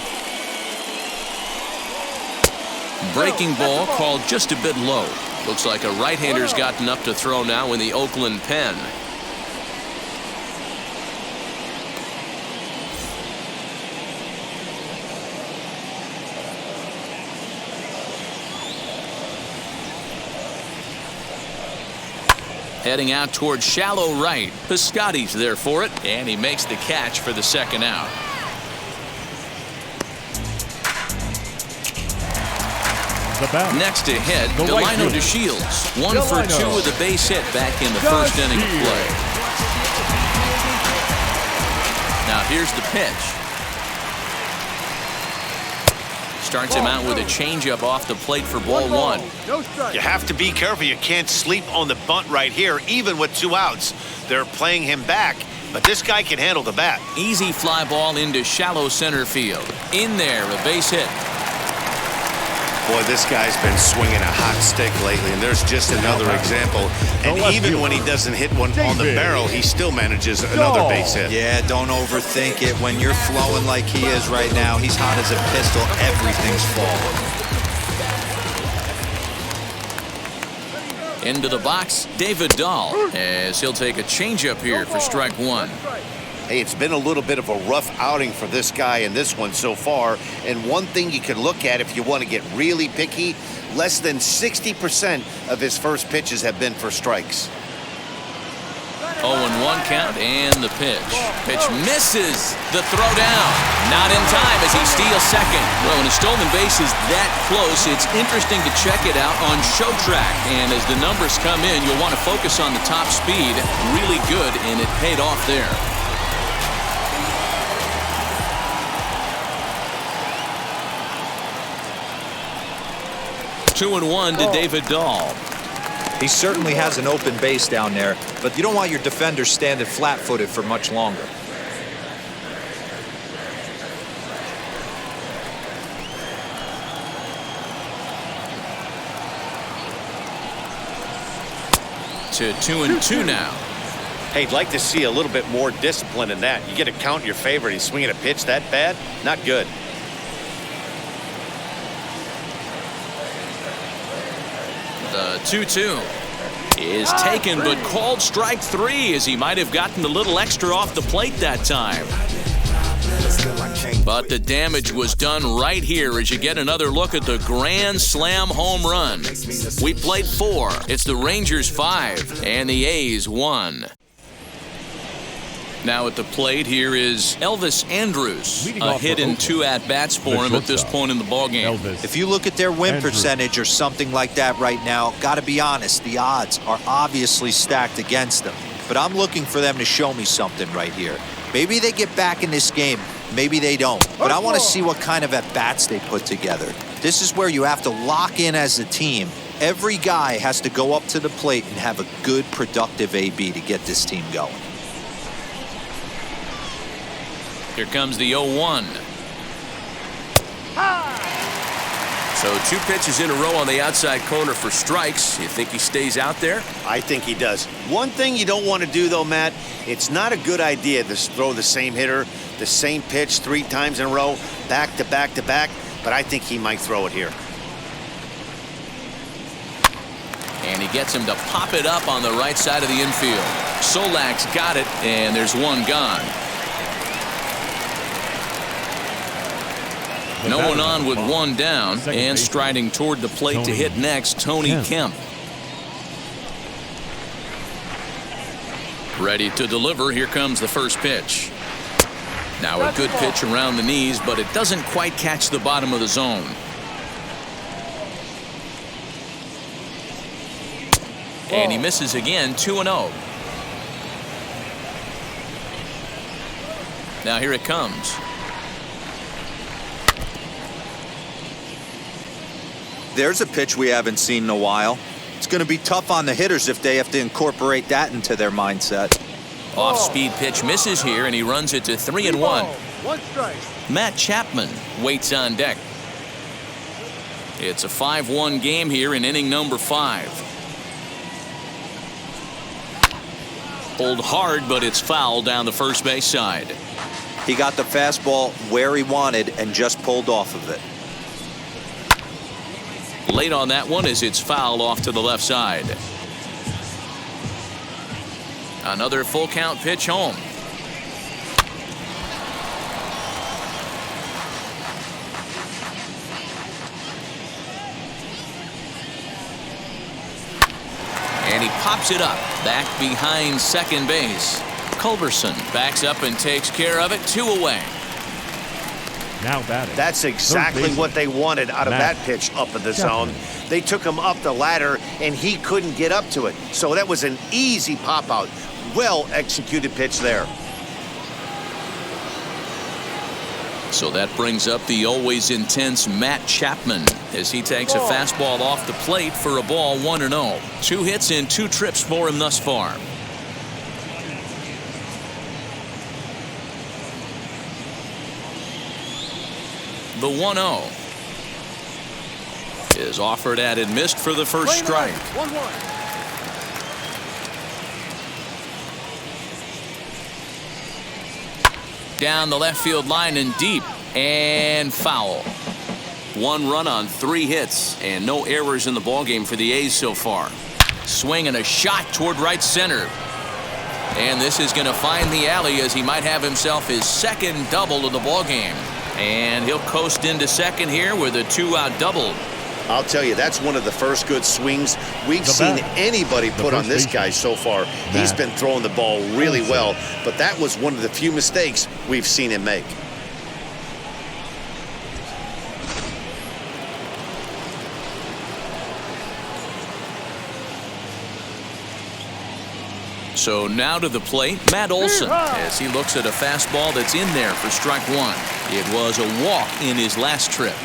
Breaking ball called just a bit low. Looks like a right-hander's gotten up to throw now in the Oakland pen. Heading out towards shallow right. Piscotty's there for it, and he makes the catch for the second out. Next to hit, Delino DeShields. 1 for 2 with a base hit back in the first inning of play. Now here's the pitch. Starts him out with a changeup off the plate for ball 1. You have to be careful. You can't sleep on the bunt right here, even with 2 outs. They're playing him back, but this guy can handle the bat. Easy fly ball into shallow center field. In there, a base hit. Boy, this guy's been swinging a hot stick lately, and there's just another example. And even when he doesn't hit one on the barrel, he still manages another base hit. Yeah, don't overthink it. When you're flowing like he is right now, he's hot as a pistol. Everything's falling. Into the box, David Dahl, as he'll take a changeup here for strike 1. Hey, it's been a little bit of a rough outing for this guy in this one so far. And one thing you can look at if you want to get really picky, less than 60% of his first pitches have been for strikes. 0-1 count and the pitch. Pitch misses the throw down. Not in time as he steals second. Well, when a stolen base is that close, it's interesting to check it out on Show Track. And as the numbers come in, you'll want to focus on the top speed. Really good, and it paid off there. 2-1 to David Dahl. He certainly has an open base down there, but you don't want your defender standing flat-footed for much longer. To 2-2 now. Hey, I'd like to see a little bit more discipline in that. You get a count in your favor, he's swinging a pitch that bad? Not good. The 2-2 is taken, but called strike 3 as he might have gotten a little extra off the plate that time. But the damage was done right here as you get another look at the grand slam home run. We played 4. It's the Rangers 5 and the A's 1. Now at the plate, here is Elvis Andrus. A hit and 2 at-bats for him at this point in the ballgame. If you look at their win percentage or something like that right now, got to be honest, the odds are obviously stacked against them. But I'm looking for them to show me something right here. Maybe they get back in this game. Maybe they don't. But I want to see what kind of at-bats they put together. This is where you have to lock in as a team. Every guy has to go up to the plate and have a good, productive AB to get this team going. Here comes the 0-1. So 2 pitches in a row on the outside corner for strikes. You think he stays out there? I think he does. One thing you don't want to do, though, Matt, it's not a good idea to throw the same hitter, the same pitch 3 times in a row, back to back to back, but I think he might throw it here. And he gets him to pop it up on the right side of the infield. Solak's got it, and there's 1 gone. No one on with 1 down, and striding toward the plate to hit next, Tony Kemp. Ready to deliver. Here comes the first pitch. Now a good pitch around the knees, but it doesn't quite catch the bottom of the zone. And he misses again, 2-0. Now here it comes. There's a pitch we haven't seen in a while. It's going to be tough on the hitters if they have to incorporate that into their mindset. Off-speed pitch misses here, and he runs it to 3-1. 1 strike. Matt Chapman waits on deck. It's a 5-1 game here in inning number 5. Pulled hard, but it's foul down the first base side. He got the fastball where he wanted and just pulled off of it. Late on that one as it's fouled off to the left side. Another full count pitch home. And he pops it up back behind second base. Culberson backs up and takes care of it. 2 away. Now batting. That's exactly what they wanted out of that pitch up in the zone. They took him up the ladder, and he couldn't get up to it. So that was an easy pop-out. Well-executed pitch there. So that brings up the always intense Matt Chapman as he takes a fastball off the plate for a ball, 1-0. 2 hits in 2 trips for him thus far. The 1-0 is offered at and missed for the first strike. 1-1. Down the left field line and deep, and foul. 1 run on 3 hits, and no errors in the ballgame for the A's so far. Swing and a shot toward right center. And this is going to find the alley as he might have himself his 2nd double of the ballgame. And he'll coast into second here with a 2-out double. I'll tell you, that's one of the first good swings we've seen anybody put on this guy so far. He's been throwing the ball really well, but that was one of the few mistakes we've seen him make. So now to the plate, Matt Olson, as he looks at a fastball that's in there for strike 1. It was a walk in his last trip.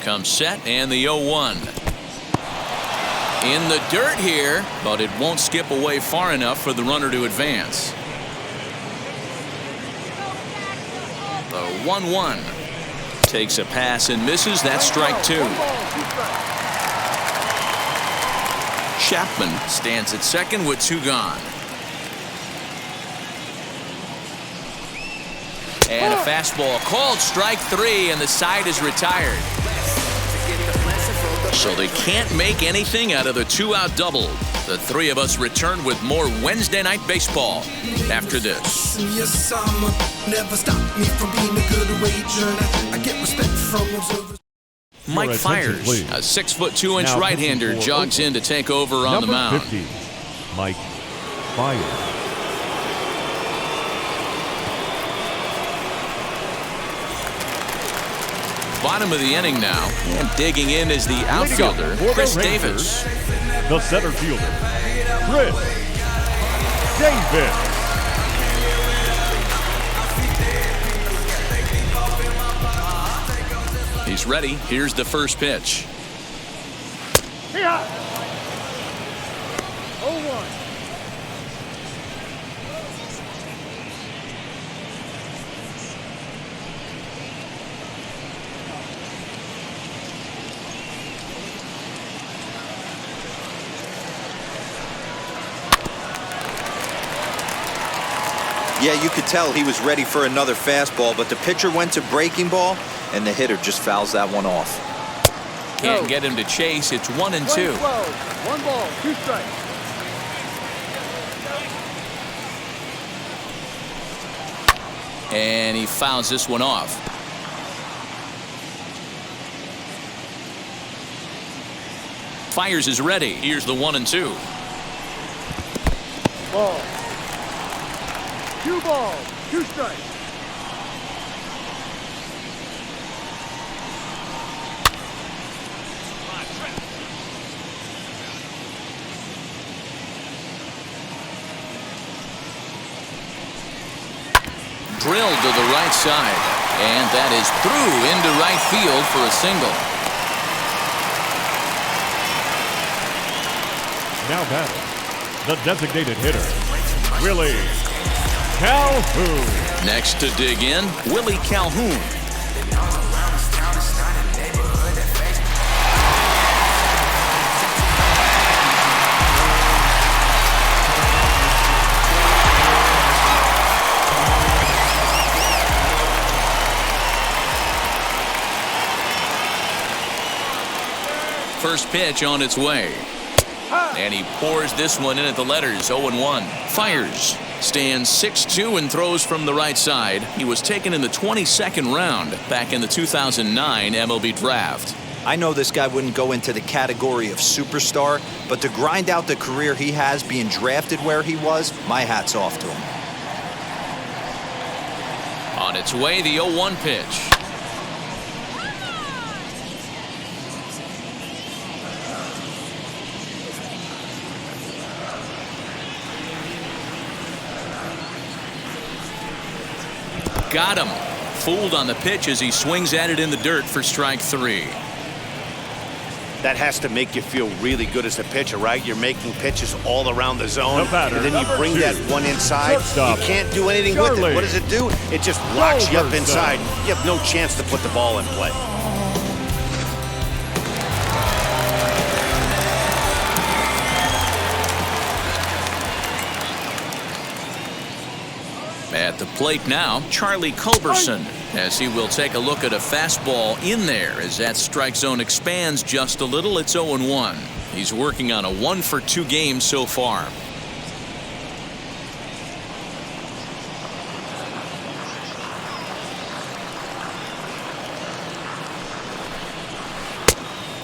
Comes set, and the 0-1. In the dirt here, but it won't skip away far enough for the runner to advance. The 1-1. Takes a pass and misses. That's strike 2. Chapman stands at second with 2 gone. And a fastball called strike 3, and the side is retired. So they can't make anything out of the 2-out double. The 3 of us return with more Wednesday Night Baseball after this. Mike attention, Fiers, please. a 6'2" Now right-hander, pitching for jogs in to take over on the Number mound. 50, Mike Fiers. Bottom of the inning now, and digging in is the Leading up outfielder, for the Chris Rangers, Davis. The center fielder, Chris Davis. He's ready. Here's the first pitch. Yeah. 0-1. Yeah, you could tell he was ready for another fastball, but the pitcher went to breaking ball, and the hitter just fouls that one off. Can't get him to chase. It's 1-2. 1 ball, 2 strikes. And he fouls this one off. Fiers is ready. Here's the 1-2. Ball. 2 balls, 2 strikes. Drilled to the right side. And that is through into right field for a single. Now batting, the designated hitter, Willie Calhoun. Next to dig in, Willie Calhoun. First pitch on its way. And he pours this one in at the letters, 0-1. Fiers stands 6'2" and throws from the right side. He was taken in the 22nd round back in the 2009 MLB draft. I know this guy wouldn't go into the category of superstar, but to grind out the career he has being drafted where he was, my hat's off to him. On its way, the 0-1 pitch. Got him. Fooled on the pitch as he swings at it in the dirt for strike 3. That has to make you feel really good as a pitcher, right? You're making pitches all around the zone, The batter, and then you number bring 2, that one inside. shortstop, You can't do anything with Charlie it. What does it do? It just locks you up Robertson. inside. You have no chance to put the ball in play. At the plate now, Charlie Culberson, as he will take a look at a fastball in there as that strike zone expands just a little. It's 0-1. He's working on a 1-for-2 game so far.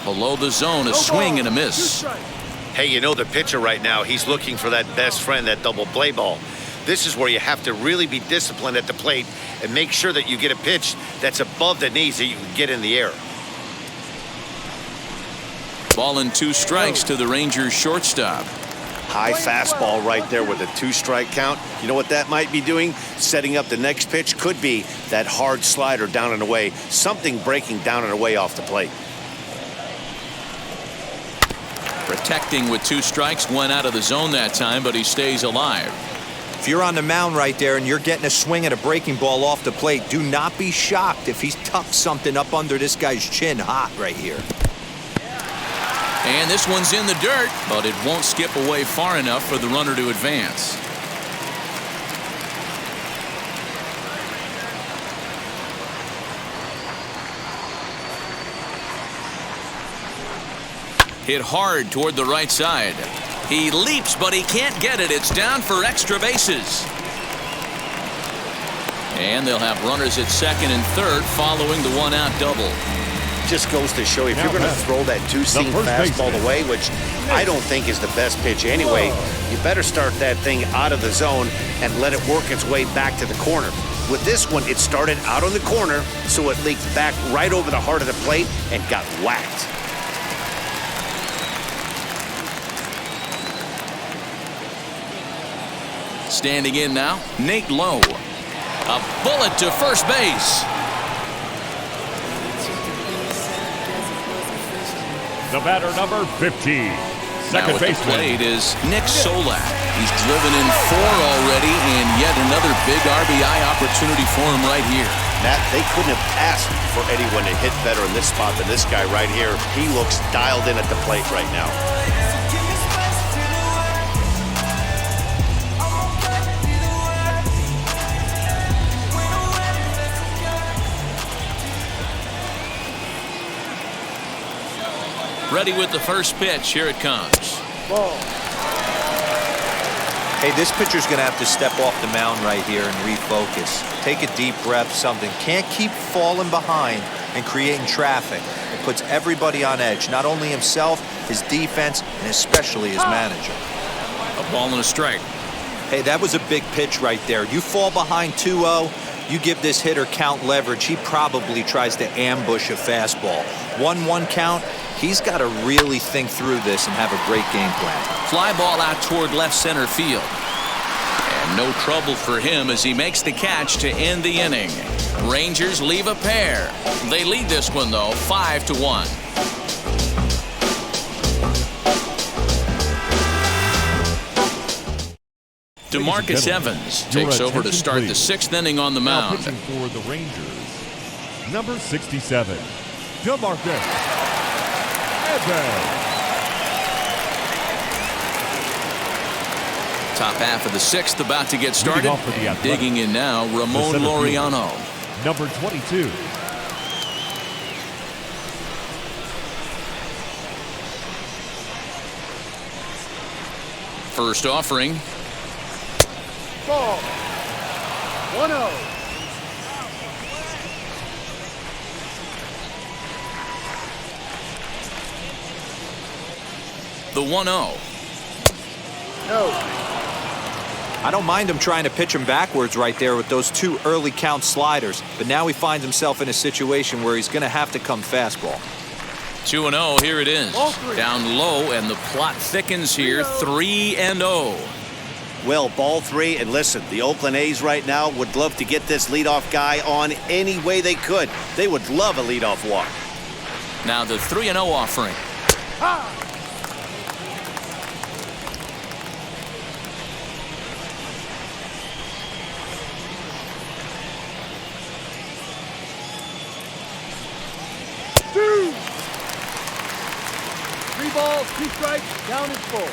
Below the zone, a swing and a miss. Hey, you know the pitcher right now, he's looking for that best friend, that double play ball. This is where you have to really be disciplined at the plate and make sure that you get a pitch that's above the knees that you can get in the air. Ball and 2 strikes to the Rangers shortstop. High fastball right there with a 2-strike count. You know what that might be doing? Setting up the next pitch. Could be that hard slider down and away. Something breaking down and away off the plate. Protecting with 2 strikes, went out of the zone that time, but he stays alive. If you're on the mound right there and you're getting a swing at a breaking ball off the plate, do not be shocked if he's tucked something up under this guy's chin hot right here. And this one's in the dirt, but it won't skip away far enough for the runner to advance. Hit hard toward the right side. He leaps, but he can't get it. It's down for extra bases. And they'll have runners at second and third following the 1-out double. just goes to show you, if you're going to throw that two-seam fastball away, which I don't think is the best pitch anyway, you better start that thing out of the zone and let it work its way back to the corner. With this one, it started out on the corner, so it leaked back right over the heart of the plate and got whacked. Standing in now, Nate Lowe. A bullet to first base. The batter, number 50. Second baseman. Now at the plate is Nick Solak. He's driven in 4 already, and yet another big RBI opportunity for him right here. Matt, they couldn't have asked for anyone to hit better in this spot than this guy right here. He looks dialed in at the plate right now. Ready with the first pitch. Here it comes. Ball. Hey, this pitcher's going to have to step off the mound right here and refocus. Take a deep breath, something. Can't keep falling behind and creating traffic. It puts everybody on edge, not only himself, his defense, and especially his manager. A ball and a strike. Hey, that was a big pitch right there. You fall behind 2-0, you give this hitter count leverage. He probably tries to ambush a fastball. 1-1 count. He's got to really think through this and have a great game plan. Fly ball out toward left center field. And no trouble for him as he makes the catch to end the inning. Rangers leave a pair. They lead this one, though, 5-1. DeMarcus Evans takes over to start the 6th inning on the mound. Now pitching for the Rangers, number 67, DeMarcus Evans. Top half of the 6th about to get started. And digging in now, Ramon Laureano. Number 22. First offering. Ball. 1-0. The 1-0. No. I don't mind him trying to pitch him backwards right there with those 2 early count sliders, but now he finds himself in a situation where he's going to have to come fastball. 2-0, here it is. Down low, and the plot thickens here, 3-0. Well, ball 3, and listen, the Oakland A's right now would love to get this leadoff guy on any way they could. They would love a leadoff walk. Now the 3-0 offering. Ha! Two. 3 balls, 2 strikes, down is full.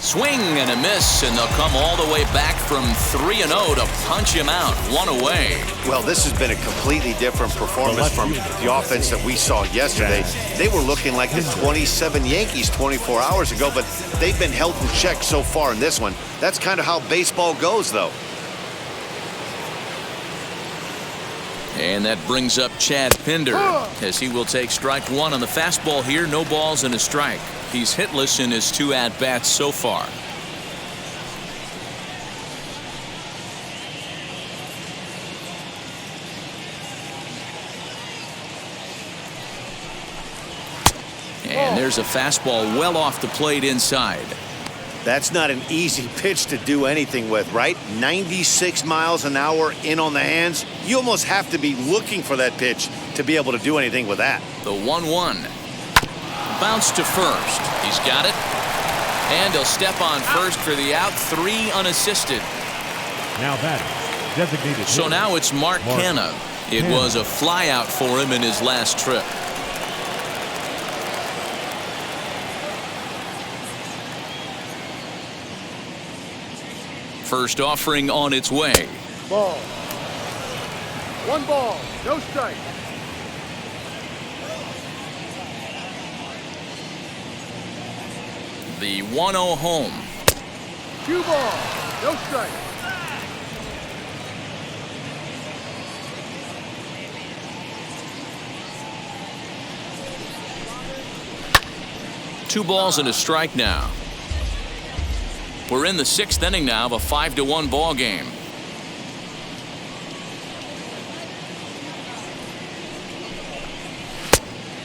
Swing and a miss, and they'll come all the way back from 3-0 to punch him out, 1 away. Well, this has been a completely different performance from the offense that we saw yesterday. They were looking like the 27 Yankees 24 hours ago, but they've been held in check so far in this one. That's kind of how baseball goes, though. And that brings up Chad Pinder, as he will take strike 1 on the fastball here. No balls and a strike. He's hitless in his 2 at-bats so far. And there's a fastball well off the plate inside. That's not an easy pitch to do anything with, right? 96 miles an hour in on the hands. You almost have to be looking for that pitch to be able to do anything with that. The 1-1. Bounce to first. He's got it. And he'll step on first for the out. 3 unassisted. Now batting, designated. So now it's Mark Canha. It was a fly out for him in his last trip. First offering on its way. Ball. 1 ball, no strike. The 1-0 home. 2 balls. No strike. Two balls and a strike now. We're in the 6th inning now of a 5-1 ball game.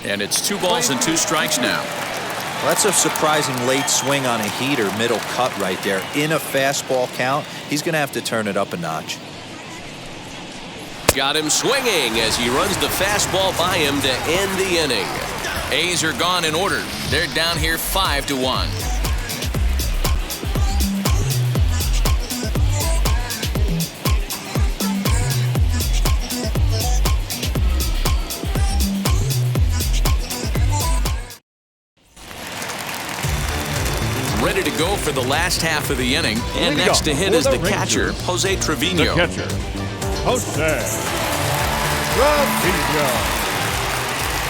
And it's 2 balls and 2 strikes now. Well, that's a surprising late swing on a heater, middle cut right there. In a fastball count, he's going to have to turn it up a notch. Got him swinging as he runs the fastball by him to end the inning. A's are gone in order. They're down here 5-1. Ready to go for the last half of the inning. And next to hit is the catcher, Jose Trevino. The catcher, Jose Trevino.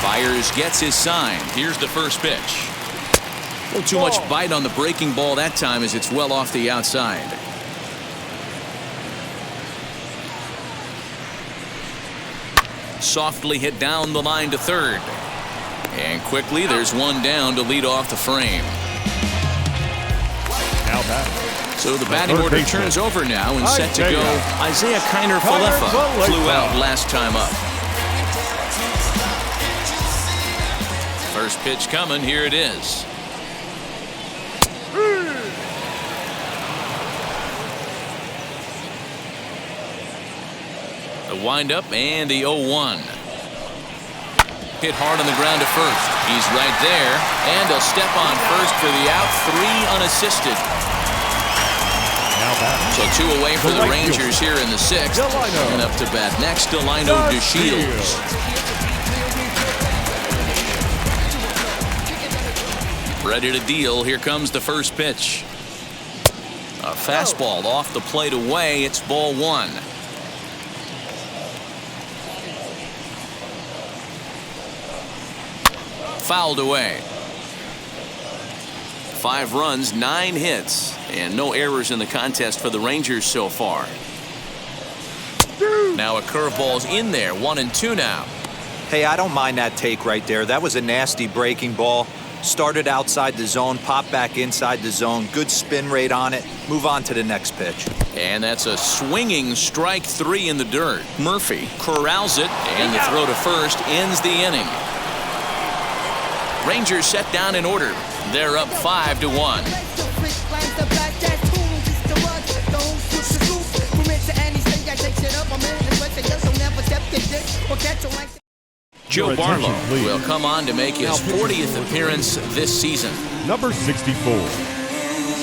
Fires, gets his sign. Here's the first pitch. A little too much bite on the breaking ball that time as it's well off the outside. Softly hit down the line to third. And quickly there's one down to lead off the frame. Now back. So the batting order turns over now and set to go. Isaiah Kiner-Falefa flew out last time up. First pitch coming. Here it is. The windup and the 0-1. Hit hard on the ground to first. He's right there, and he'll step on first for the out. 3 unassisted. Now back. So 2 away for the Rangers here in the 6th. And up to bat next, Delino DeShields. Ready to deal. Here comes the first pitch. A fastball off the plate away. It's ball 1. Fouled away. 5 runs, 9 hits, and no errors in the contest for the Rangers so far. Now a curveball's in there. 1-2 now. Hey, I don't mind that take right there. That was a nasty breaking ball. Started outside the zone, popped back inside the zone. Good spin rate on it. Move on to the next pitch. And that's a swinging strike 3 in the dirt. Murphy corrals it, and the throw to first ends the inning. Rangers set down in order. They're up 5-1. Joe Barlow will come on to make his 40th appearance this season. Number 64,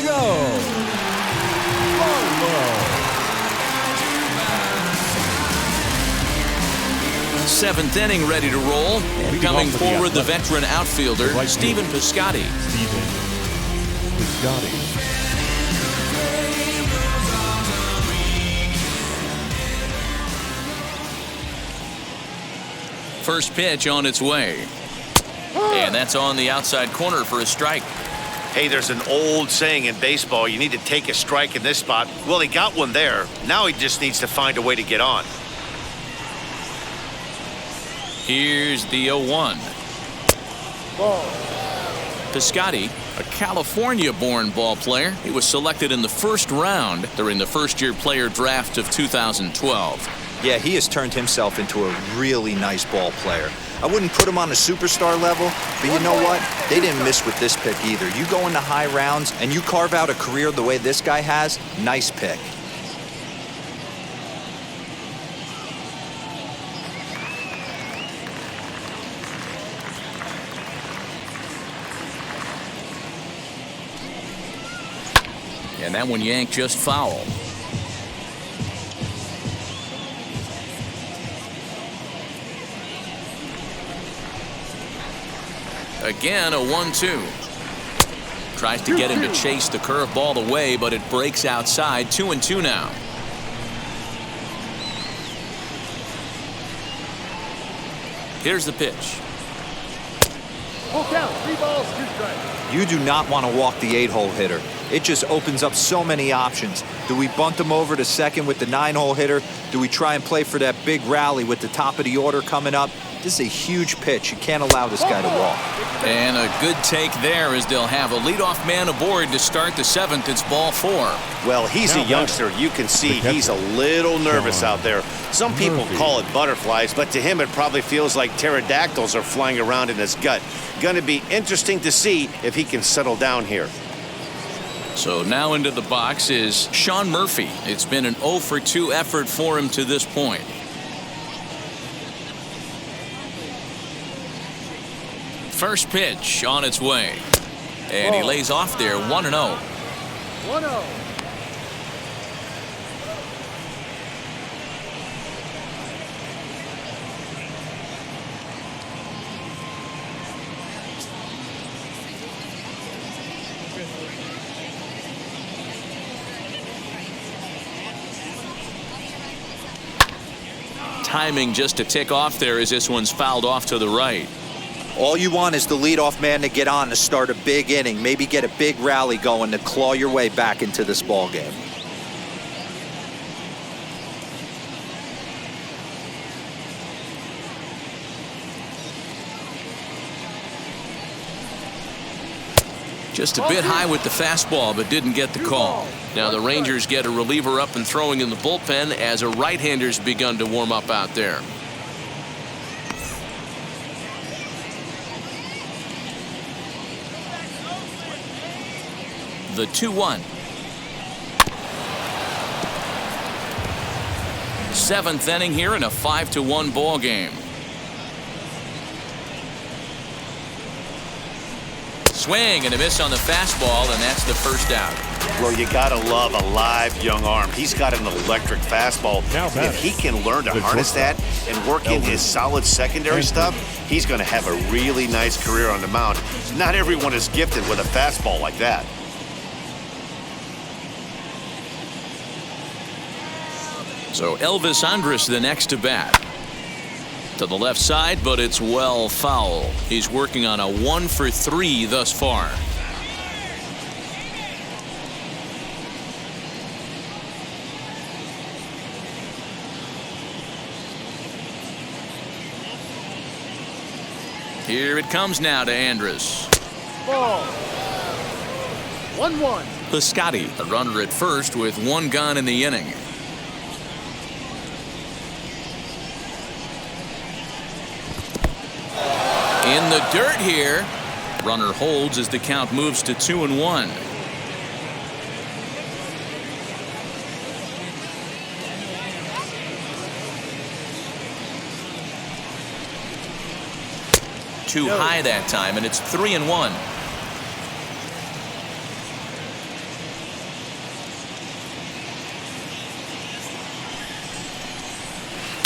Joe Barlow. 7th inning ready to roll. And coming forward, the veteran outfielder, Stephen Piscotty. First pitch on its way. And that's on the outside corner for a strike. Hey, there's an old saying in baseball, you need to take a strike in this spot. Well, he got one there. Now he just needs to find a way to get on. Here's the 0-1. Piscotty, a California-born ball player. He was selected in the 1st round during the first-year player draft of 2012. Yeah, he has turned himself into a really nice ball player. I wouldn't put him on a superstar level, but you know what? They didn't miss with this pick either. You go into high rounds and you carve out a career the way this guy has, nice pick. And that one yanked just foul. Again, a 1-2. Tries to get him to chase the curveball away, but it breaks outside. 2-2 now. Here's the pitch. Full count, 3 balls, 2 strikes. You do not want to walk the 8-hole hitter. it just opens up so many options. Do we bunt him over to second with the 9-hole hitter? Do we try and play for that big rally with the top of the order coming up? This is a huge pitch. You can't allow this guy to walk. And a good take there as they'll have a leadoff man aboard to start the 7th. It's ball 4. Well, he's a youngster. You can see he's a little nervous out there. Some people call it butterflies, but to him it probably feels like pterodactyls are flying around in his gut. Going to be interesting to see if he can settle down here. So now into the box is Sean Murphy. It's been an 0 for 2 effort for him to this point. First pitch on its way. And he lays off there 1-0. 1-0. Timing just to tick off there as this one's fouled off to the right. All you want is the leadoff man to get on to start a big inning, maybe get a big rally going to claw your way back into this ball game. Just a bit high with the fastball, but didn't get the call. Now the Rangers get a reliever up and throwing in the bullpen as a right-hander's begun to warm up out there. The 2-1. 7th inning here in a 5-1 ball game. Swing and a miss on the fastball, and that's the first out. Well, you gotta love a live young arm. He's got an electric fastball. If he can learn to harness that and work in his solid secondary stuff, he's going to have a really nice career on the mound. Not everyone is gifted with a fastball like that. So Elvis Andrus the next to bat. To the left side, but it's well foul. He's working on a 1 for 3 thus far. Here it comes now to Andrus. Ball. 1-1. Piscotty, a runner at first with 1 gone in the inning. In the dirt here. Runner holds as the count moves to 2-1. Too high that time, and it's 3-1.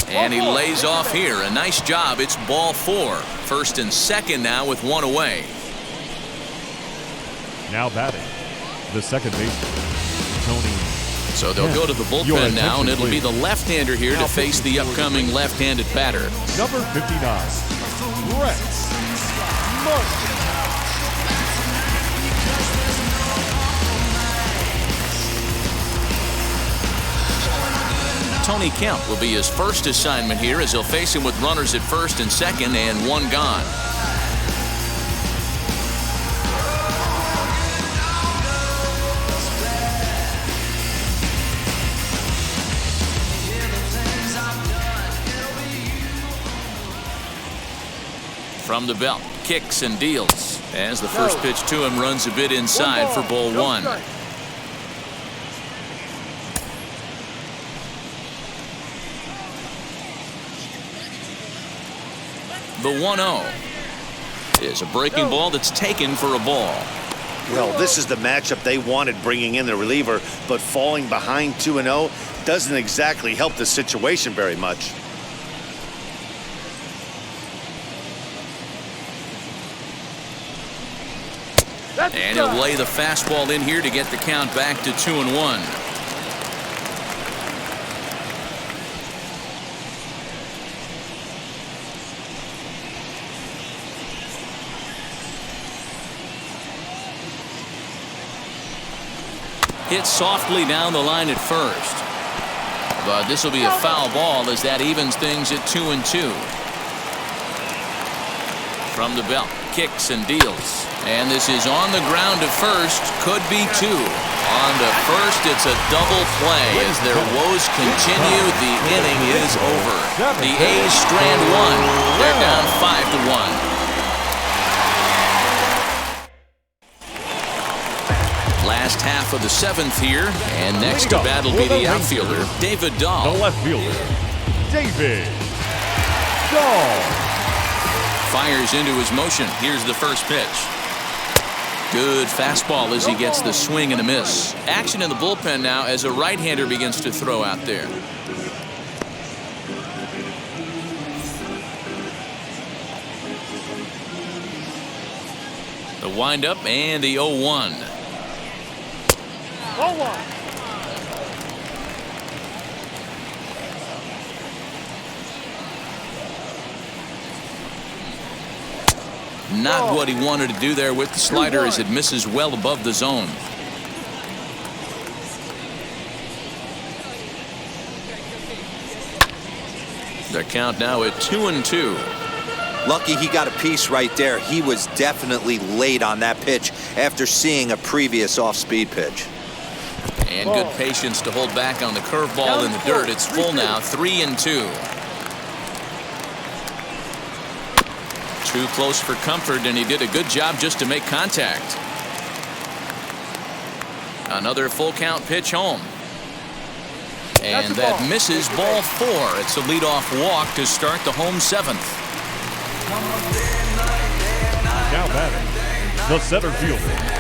And he lays off here. A nice job. It's ball 4. First and second now with 1 away. Now batting, the second baseman, Tony. So they'll go to the bullpen now, and it'll be the left-hander here to face the upcoming left-handed batter. Number 59, Brett Martin. Tony Kemp will be his first assignment here as he'll face him with runners at first and second and 1 gone. From the belt, kicks and deals as the first pitch to him runs a bit inside for ball 1. The 1-0 is a breaking ball that's taken for a ball. Well, this is the matchup they wanted, bringing in the reliever, but falling behind 2-0 doesn't exactly help the situation very much. And he'll lay the fastball in here to get the count back to 2-1. Hit softly down the line at first. But this will be a foul ball as that evens things at 2-2. From the belt, kicks and deals. And this is on the ground to first. Could be 2. On to first, it's a double play. As their woes continue, the inning is over. The A's strand 1. They're down 5-1. Last half of the 7th here, and next to bat will be the outfielder, David Dahl. The left fielder, David Dahl. Fires into his motion. Here's the first pitch. Good fastball as he gets the swing and a miss. Action in the bullpen now as a right-hander begins to throw out there. The windup and the 0-1. 0-1. Not what he wanted to do there with the slider as it misses well above the zone. The count now at 2-2. Lucky he got a piece right there. He was definitely late on that pitch after seeing a previous off-speed pitch. And good patience to hold back on the curveball in the dirt. It's full now, 3-2. Too close for comfort, and he did a good job just to make contact. Another full count pitch home. And that misses ball 4. It's a leadoff walk to start the home 7th. Now batting, the center fielder.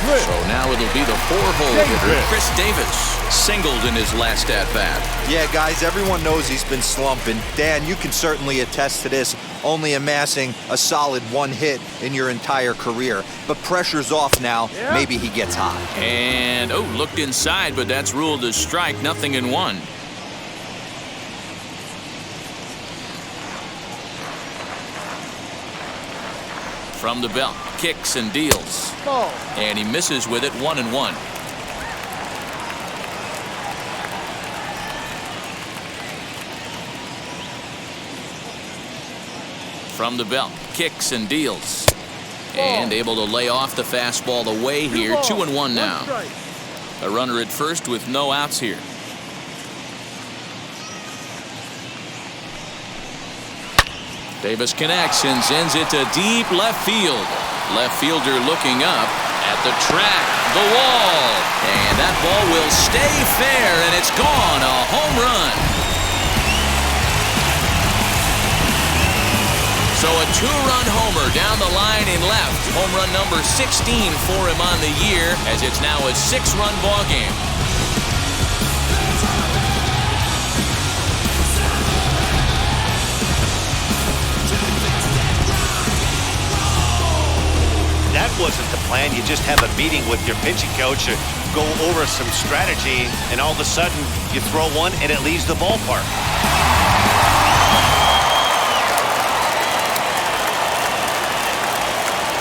So now it'll be the 4-hole hitter, Chris Davis, singled in his last at-bat. Yeah, guys, everyone knows he's been slumping. Dan, you can certainly attest to this, only amassing a solid 1 hit in your entire career. But pressure's off now. Maybe he gets hot. And, looked inside, but that's ruled as strike, 0-1. From the belt, kicks and deals. And he misses with it, 1-1. From the belt, kicks and deals. And able to lay off the fastball away here, 2-1 now. A runner at first with no outs here. Davis connects and sends it to deep left field. Left fielder looking up at the track, the wall. And that ball will stay fair, and it's gone. A home run. So a 2-run homer down the line in left. Home run number 16 for him on the year, as it's now a 6-run ball game. That wasn't the plan. You just have a meeting with your pitching coach to go over some strategy, and all of a sudden you throw one and it leaves the ballpark.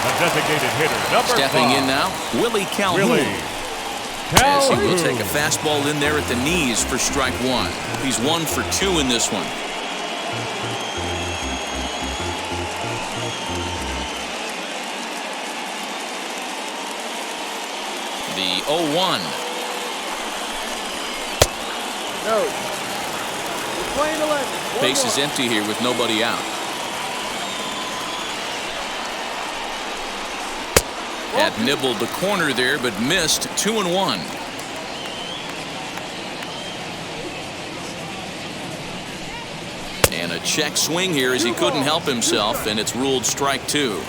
A designated hitter, number 5. Stepping in now, Willie Calhoun. As he will take a fastball in there at the knees for strike 1. He's 1 for 2 in this one. The 0-1. No. We're playing 11. Base is empty here with nobody out. That nibbled the corner there, but missed, 2-1. And a check swing here as he couldn't help himself, and it's ruled strike 2.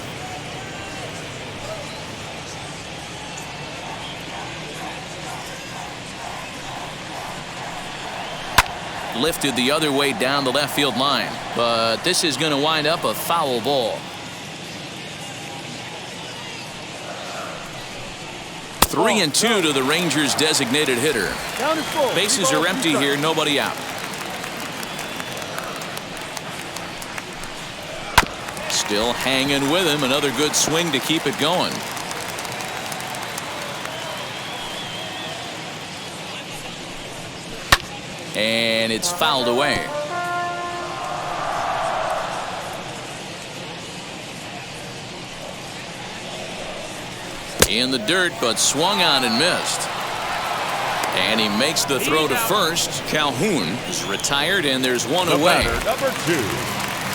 Lifted the other way down the left field line, but this is going to wind up a foul ball. 3-2 to the Rangers' designated hitter. Bases are empty here, nobody out. Still hanging with him, another good swing to keep it going. and it's fouled away. In the dirt, but swung on and missed. And he makes the throw to first. Calhoun is retired, and there's one away. Number 2,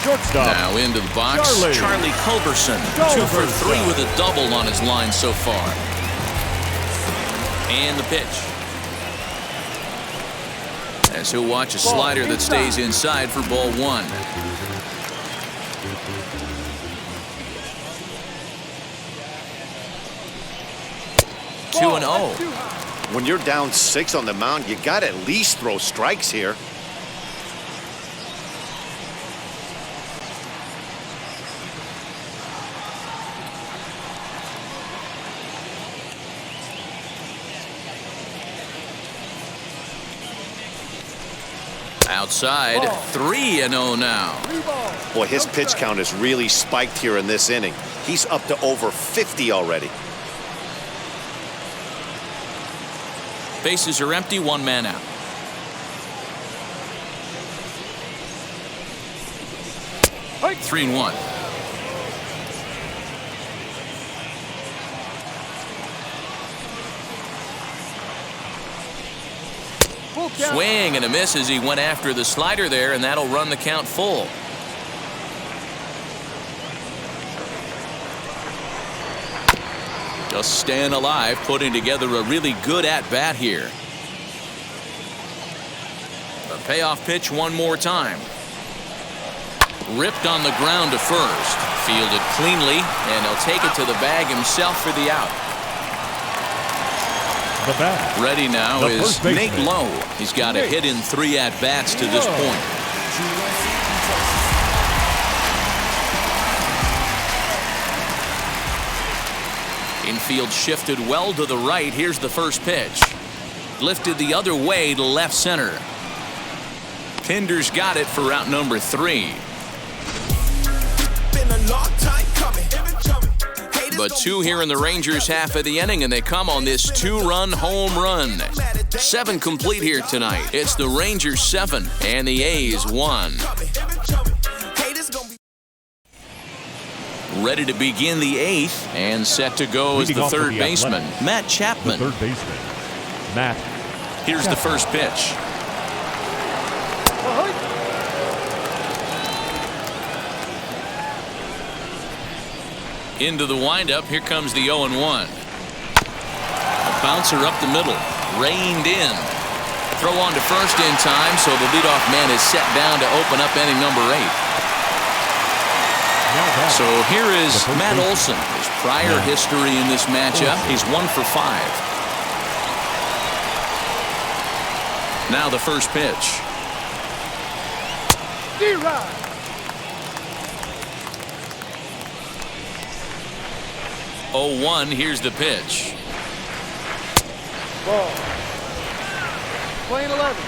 shortstop. Now into the box, Charlie Culberson. 2 for 3 with a double on his line so far. And the pitch. As he'll watch a slider that stays inside for ball 1. 2-0. When you're down 6 on the mound, you got to at least throw strikes here. Outside, 3-0 now. Boy, his pitch count has really spiked here in this inning. He's up to over 50 already. Bases are empty, 1 man out. Hey. 3-1. Swing and a miss as he went after the slider there, and that'll run the count full. Just staying alive, putting together a really good at-bat here. A payoff pitch one more time. Ripped on the ground to first. Fielded cleanly, and he'll take it to the bag himself for the out. The batter. Ready now is Nate Lowe. He's got a hit in 3 at-bats to this point. Infield shifted well to the right. Here's the first pitch. Lifted the other way to left center. Pinder's got it for route number 3. But 2 here in the Rangers half of the inning, and they come on this 2-run home run. 7 complete here tonight. It's the Rangers 7 and the A's 1. Ready to begin the 8th and set to go as the third baseman, Matt Chapman. The third baseman, Matt. Here's the first pitch. Into the windup, here comes the 0-1. A bouncer up the middle, reined in. Throw on to first in time, so the leadoff man is set down to open up inning number 8. So here is Matt Olson. His prior history in this matchup, he's 1 for 5. Now the first pitch. 0-1, here's the pitch. Ball. Playing 11.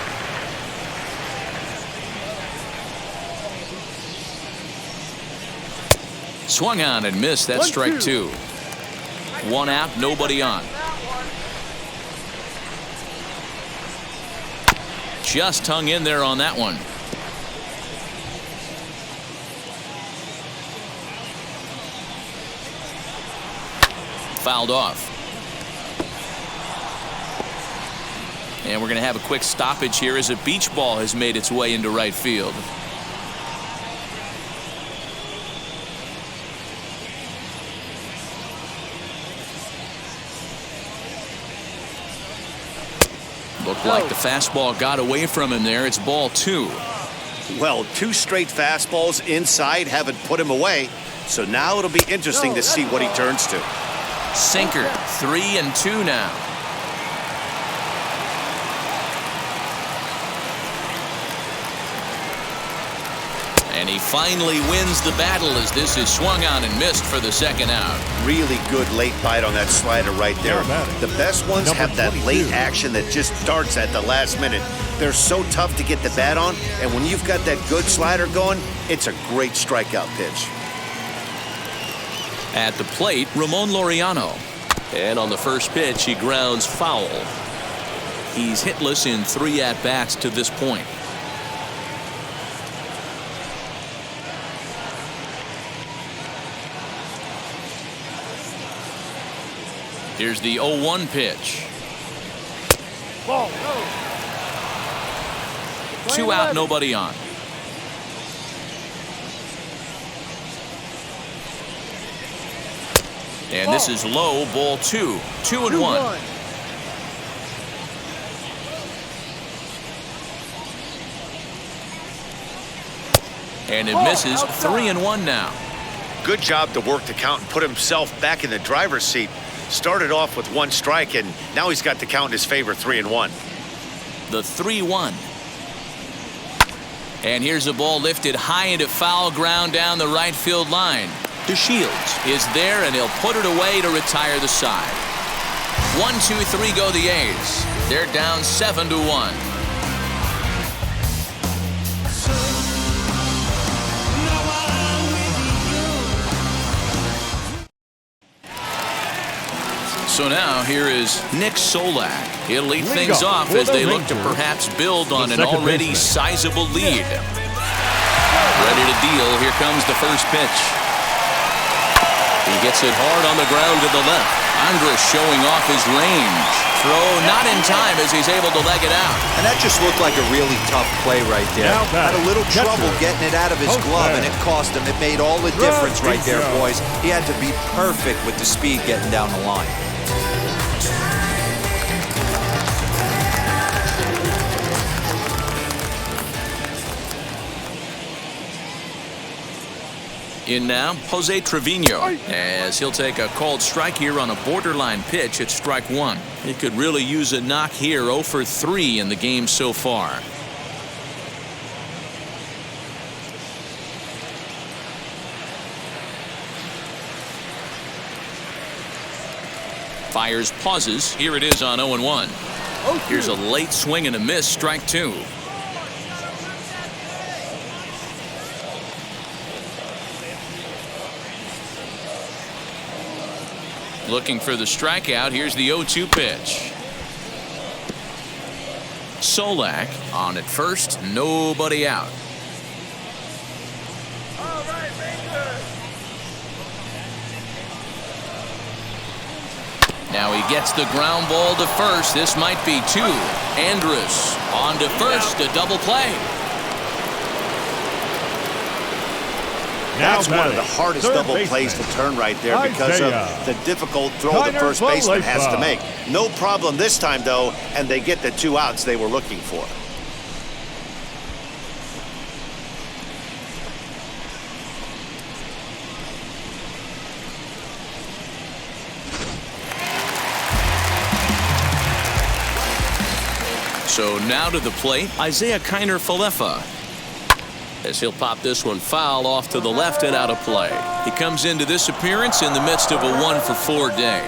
Swung on and missed. That's strike 2. 1 out, nobody on. Just hung in there on that one. Fouled off. And we're going to have a quick stoppage here as a beach ball has made its way into right field. Looked like the fastball got away from him there. It's ball 2. Well, 2 straight fastballs inside haven't put him away. So now it'll be interesting to see what he turns to. Sinker, 3-2 now. And he finally wins the battle as this is swung on and missed for the second out. Really good late bite on that slider right there. The best ones have that late action that just starts at the last minute. They're so tough to get the bat on, and when you've got that good slider going, it's a great strikeout pitch. At the plate, Ramon Laureano. And on the first pitch, he grounds foul. He's hitless in 3 at-bats to this point. Here's the 0-1 pitch. Ball, no. 2 out, nobody on. And this is low, ball 2. 2-1. And it misses. 3-1 now. Good job to work the count and put himself back in the driver's seat. Started off with 1 strike, and now he's got the count in his favor, 3-1. The 3-1. And here's a ball lifted high into foul ground down the right field line. DeShields is there, and he'll put it away to retire the side. 1, 2, 3 go the A's. They're down 7-1. So now here is Nick Solak. He'll lead things off as they look to perhaps build on an already sizable lead. Ready to deal. Here comes the first pitch. He gets it hard on the ground to the left. Andrus showing off his range. Throw not in time as he's able to leg it out. And that just looked like a really tough play right there. Had a little trouble getting it out of his glove, and it cost him. It made all the difference right there, boys. He had to be perfect with the speed getting down the line. In now, Jose Trevino, as he'll take a called strike here on a borderline pitch at strike 1. He could really use a knock here. 0 for 3 in the game so far. Fires, pauses. Here it is on 0-1. Here's a late swing and a miss. Strike 2. Looking for the strikeout. Here's the 0-2 pitch. Solak on at first. Nobody out. All right, Rangers. Now he gets the ground ball to first. This might be 2. Andrus on to first. A double play. That's one of the hardest double plays to turn right there because of the difficult throw the first baseman has to make. No problem this time, though, and they get the 2 outs they were looking for. So now to the plate, Isaiah Kiner-Falefa, as he'll pop this one foul off to the left and out of play. He comes into this appearance in the midst of a 1 for 4 day.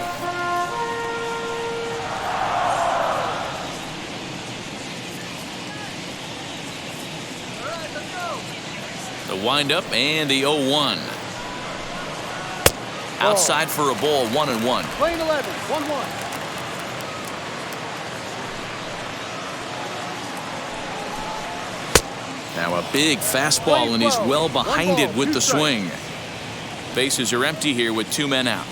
The windup and the 0-1. Outside for a ball, 1-1. Playing 11, 1-1. Now a big fastball, and he's well behind it with the swing. Bases are empty here with 2 men out.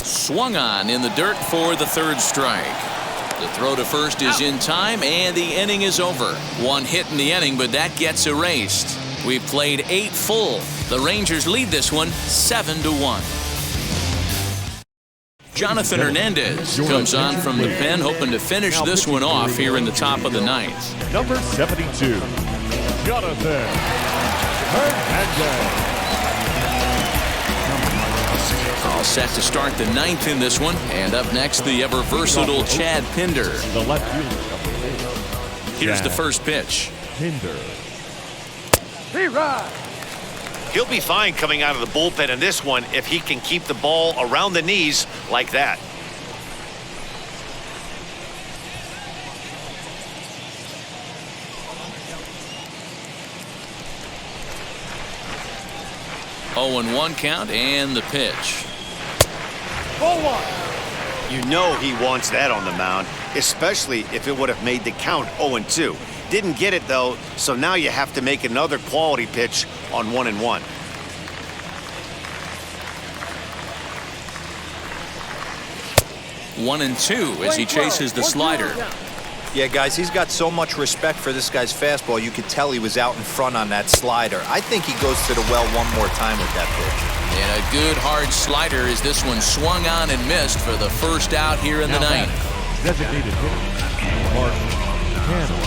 Swung on in the dirt for the 3rd strike. The throw to first is in time, and the inning is over. 1 hit in the inning, but that gets erased. We've played 8 full. The Rangers lead this one 7-1. Jonathan Hernandez comes on from the pen, hoping to finish this one off here in the top of the 9th. Number 72, Jonathan Hernandez. All set to start the 9th in this one. And up next, the ever-versatile Chad Pinder. The left fielder. Here's the first pitch. Pinder. Rerun. He'll be fine coming out of the bullpen in this one if he can keep the ball around the knees like that. Oh, 0-1 count and the pitch. Ball 1. You know he wants that on the mound, especially if it would have made the count 0-2. Didn't get it, though, so now you have to make another quality pitch on 1-1. One and two as he chases the slider. Yeah, guys, he's got so much respect for this guy's fastball. You could tell he was out in front on that slider. I think he goes to the well one more time with that pitch. And a good hard slider as this one swung on and missed for the first out here in the ninth. Designated hitter, Mark Cannon.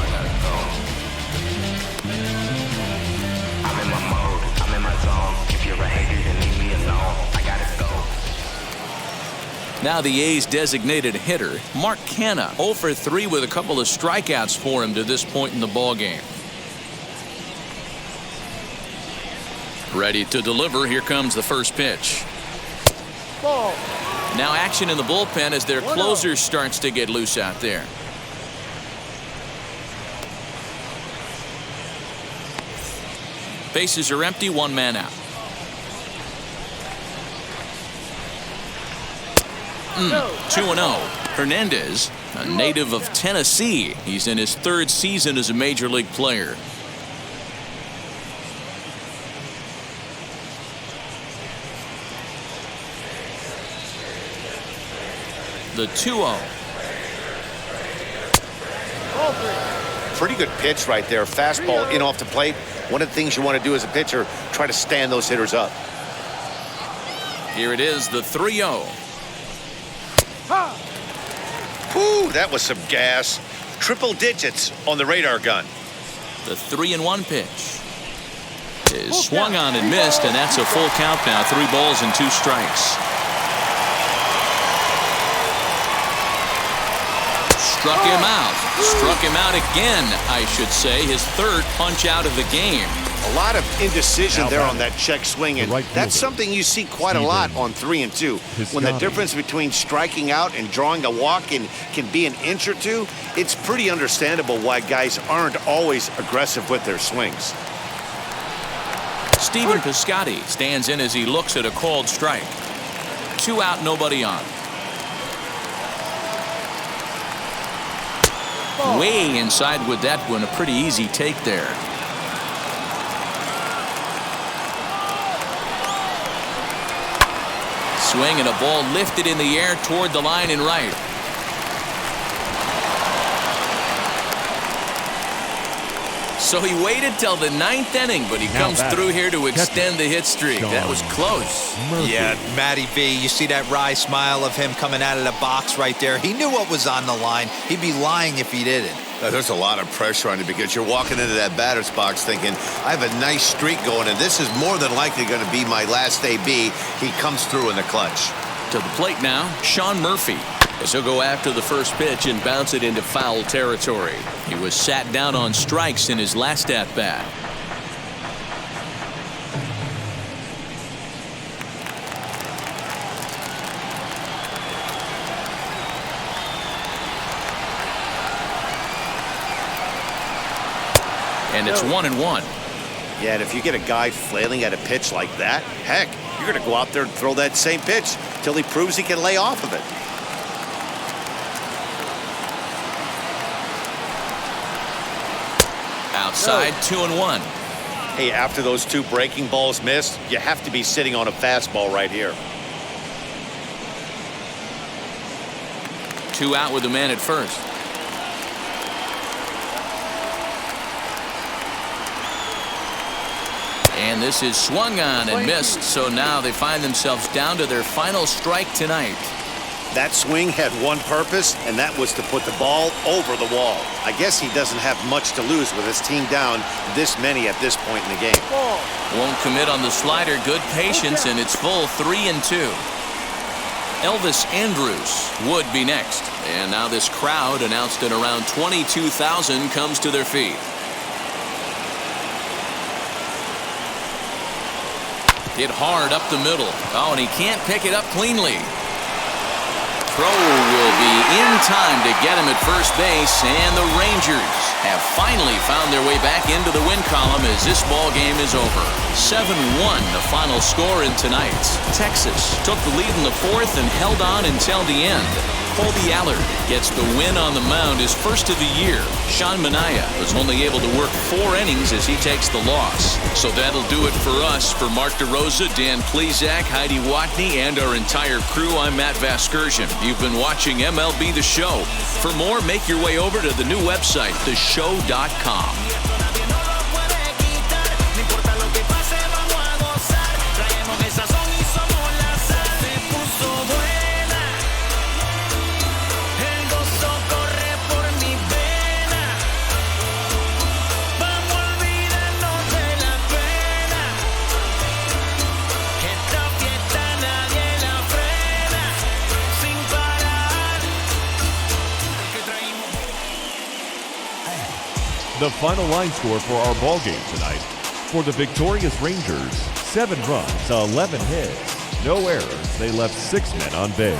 I'm in my mode, I'm in my zone. If you're a hater, then leave me alone. I gotta go. Now the A's designated hitter, Mark Canna, 0 for 3 with a couple of strikeouts for him to this point in the ballgame. Ready to deliver. Here comes the first pitch. Ball. Now action in the bullpen as their closer starts to get loose out there. Bases are empty, one man out. 2-0. Hernandez, a native of Tennessee. He's in his 3rd season as a major league player. The 2-0. Pretty good pitch right there. Fastball in off the plate. One of the things you want to do as a pitcher, try to stand those hitters up. Here it is, the 3-0. Whew, that was some gas. Triple digits on the radar gun. The 3-1 pitch is swung on and missed, and that's a full count now. 3 balls and 2 strikes. Struck him out. Struck him out again, I should say. His 3rd punch out of the game. A lot of indecision there on that check swing, and that's something you see quite a lot on 3 and 2. When the difference between striking out and drawing a walk can be an inch or two, it's pretty understandable why guys aren't always aggressive with their swings. Stephen Piscotty stands in as he looks at a called strike. 2 out, nobody on. Way inside with that one. A pretty easy take there. Swing and a ball lifted in the air toward the line and right. So he waited till the 9th inning, but he comes through here to extend the hit streak. That was close. Yeah, Matty V, you see that wry smile of him coming out of the box right there. He knew what was on the line. He'd be lying if he didn't. There's a lot of pressure on you because you're walking into that batter's box thinking, I have a nice streak going, and this is more than likely going to be my last AB. He comes through in the clutch. To the plate now, Sean Murphy, as he'll go after the first pitch and bounce it into foul territory. He was sat down on strikes in his last at-bat. And it's 1-1. Yeah, and if you get a guy flailing at a pitch like that, heck, you're going to go out there and throw that same pitch till he proves he can lay off of it. Outside, 2-1. Hey, after those 2 breaking balls missed, you have to be sitting on a fastball right here. 2 out with the man at first. And this is swung on and missed, so now they find themselves down to their final strike tonight. That swing had one purpose, and that was to put the ball over the wall. I guess he doesn't have much to lose with his team down this many at this point in the game. Won't commit on the slider. Good patience, and it's full 3-2. Elvis Andrus would be next. And now this crowd, announced at around 22,000, comes to their feet. Hit hard up the middle. Oh, and he can't pick it up cleanly. throw will be in time to get him at first base, and the Rangers have finally found their way back into the win column as this ball game is over. 7-1 the final score in tonight's. Texas took the lead in the fourth and held on until the end. Colby Allard gets the win on the mound, his first of the year. Sean Manaea was only able to work 4 innings as he takes the loss. So that'll do it for us. For Mark DeRosa, Dan Plezak, Heidi Watney, and our entire crew, I'm Matt Vasgersian. You've been watching MLB The Show. For more, make your way over to the new website, theshow.com. The final line score for our ball game tonight. For the victorious Rangers, 7 runs, 11 hits, no errors. They left 6 men on base.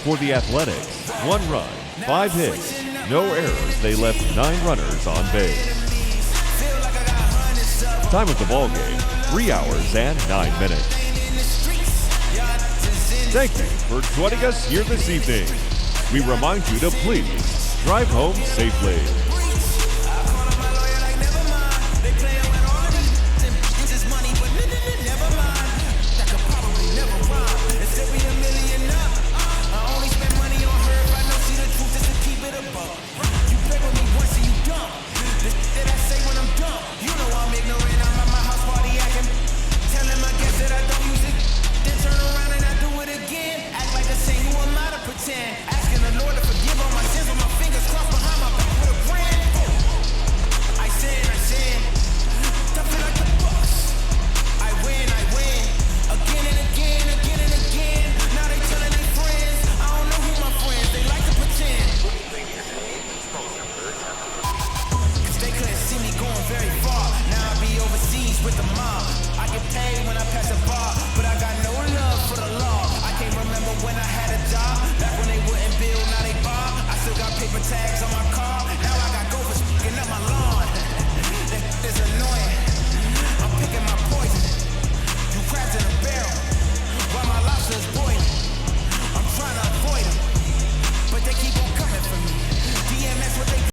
For the Athletics, 1 run, 5 hits, no errors. They left 9 runners on base. Time of the ball game, 3 hours and 9 minutes. Thank you for joining us here this evening. We remind you to please drive home safely.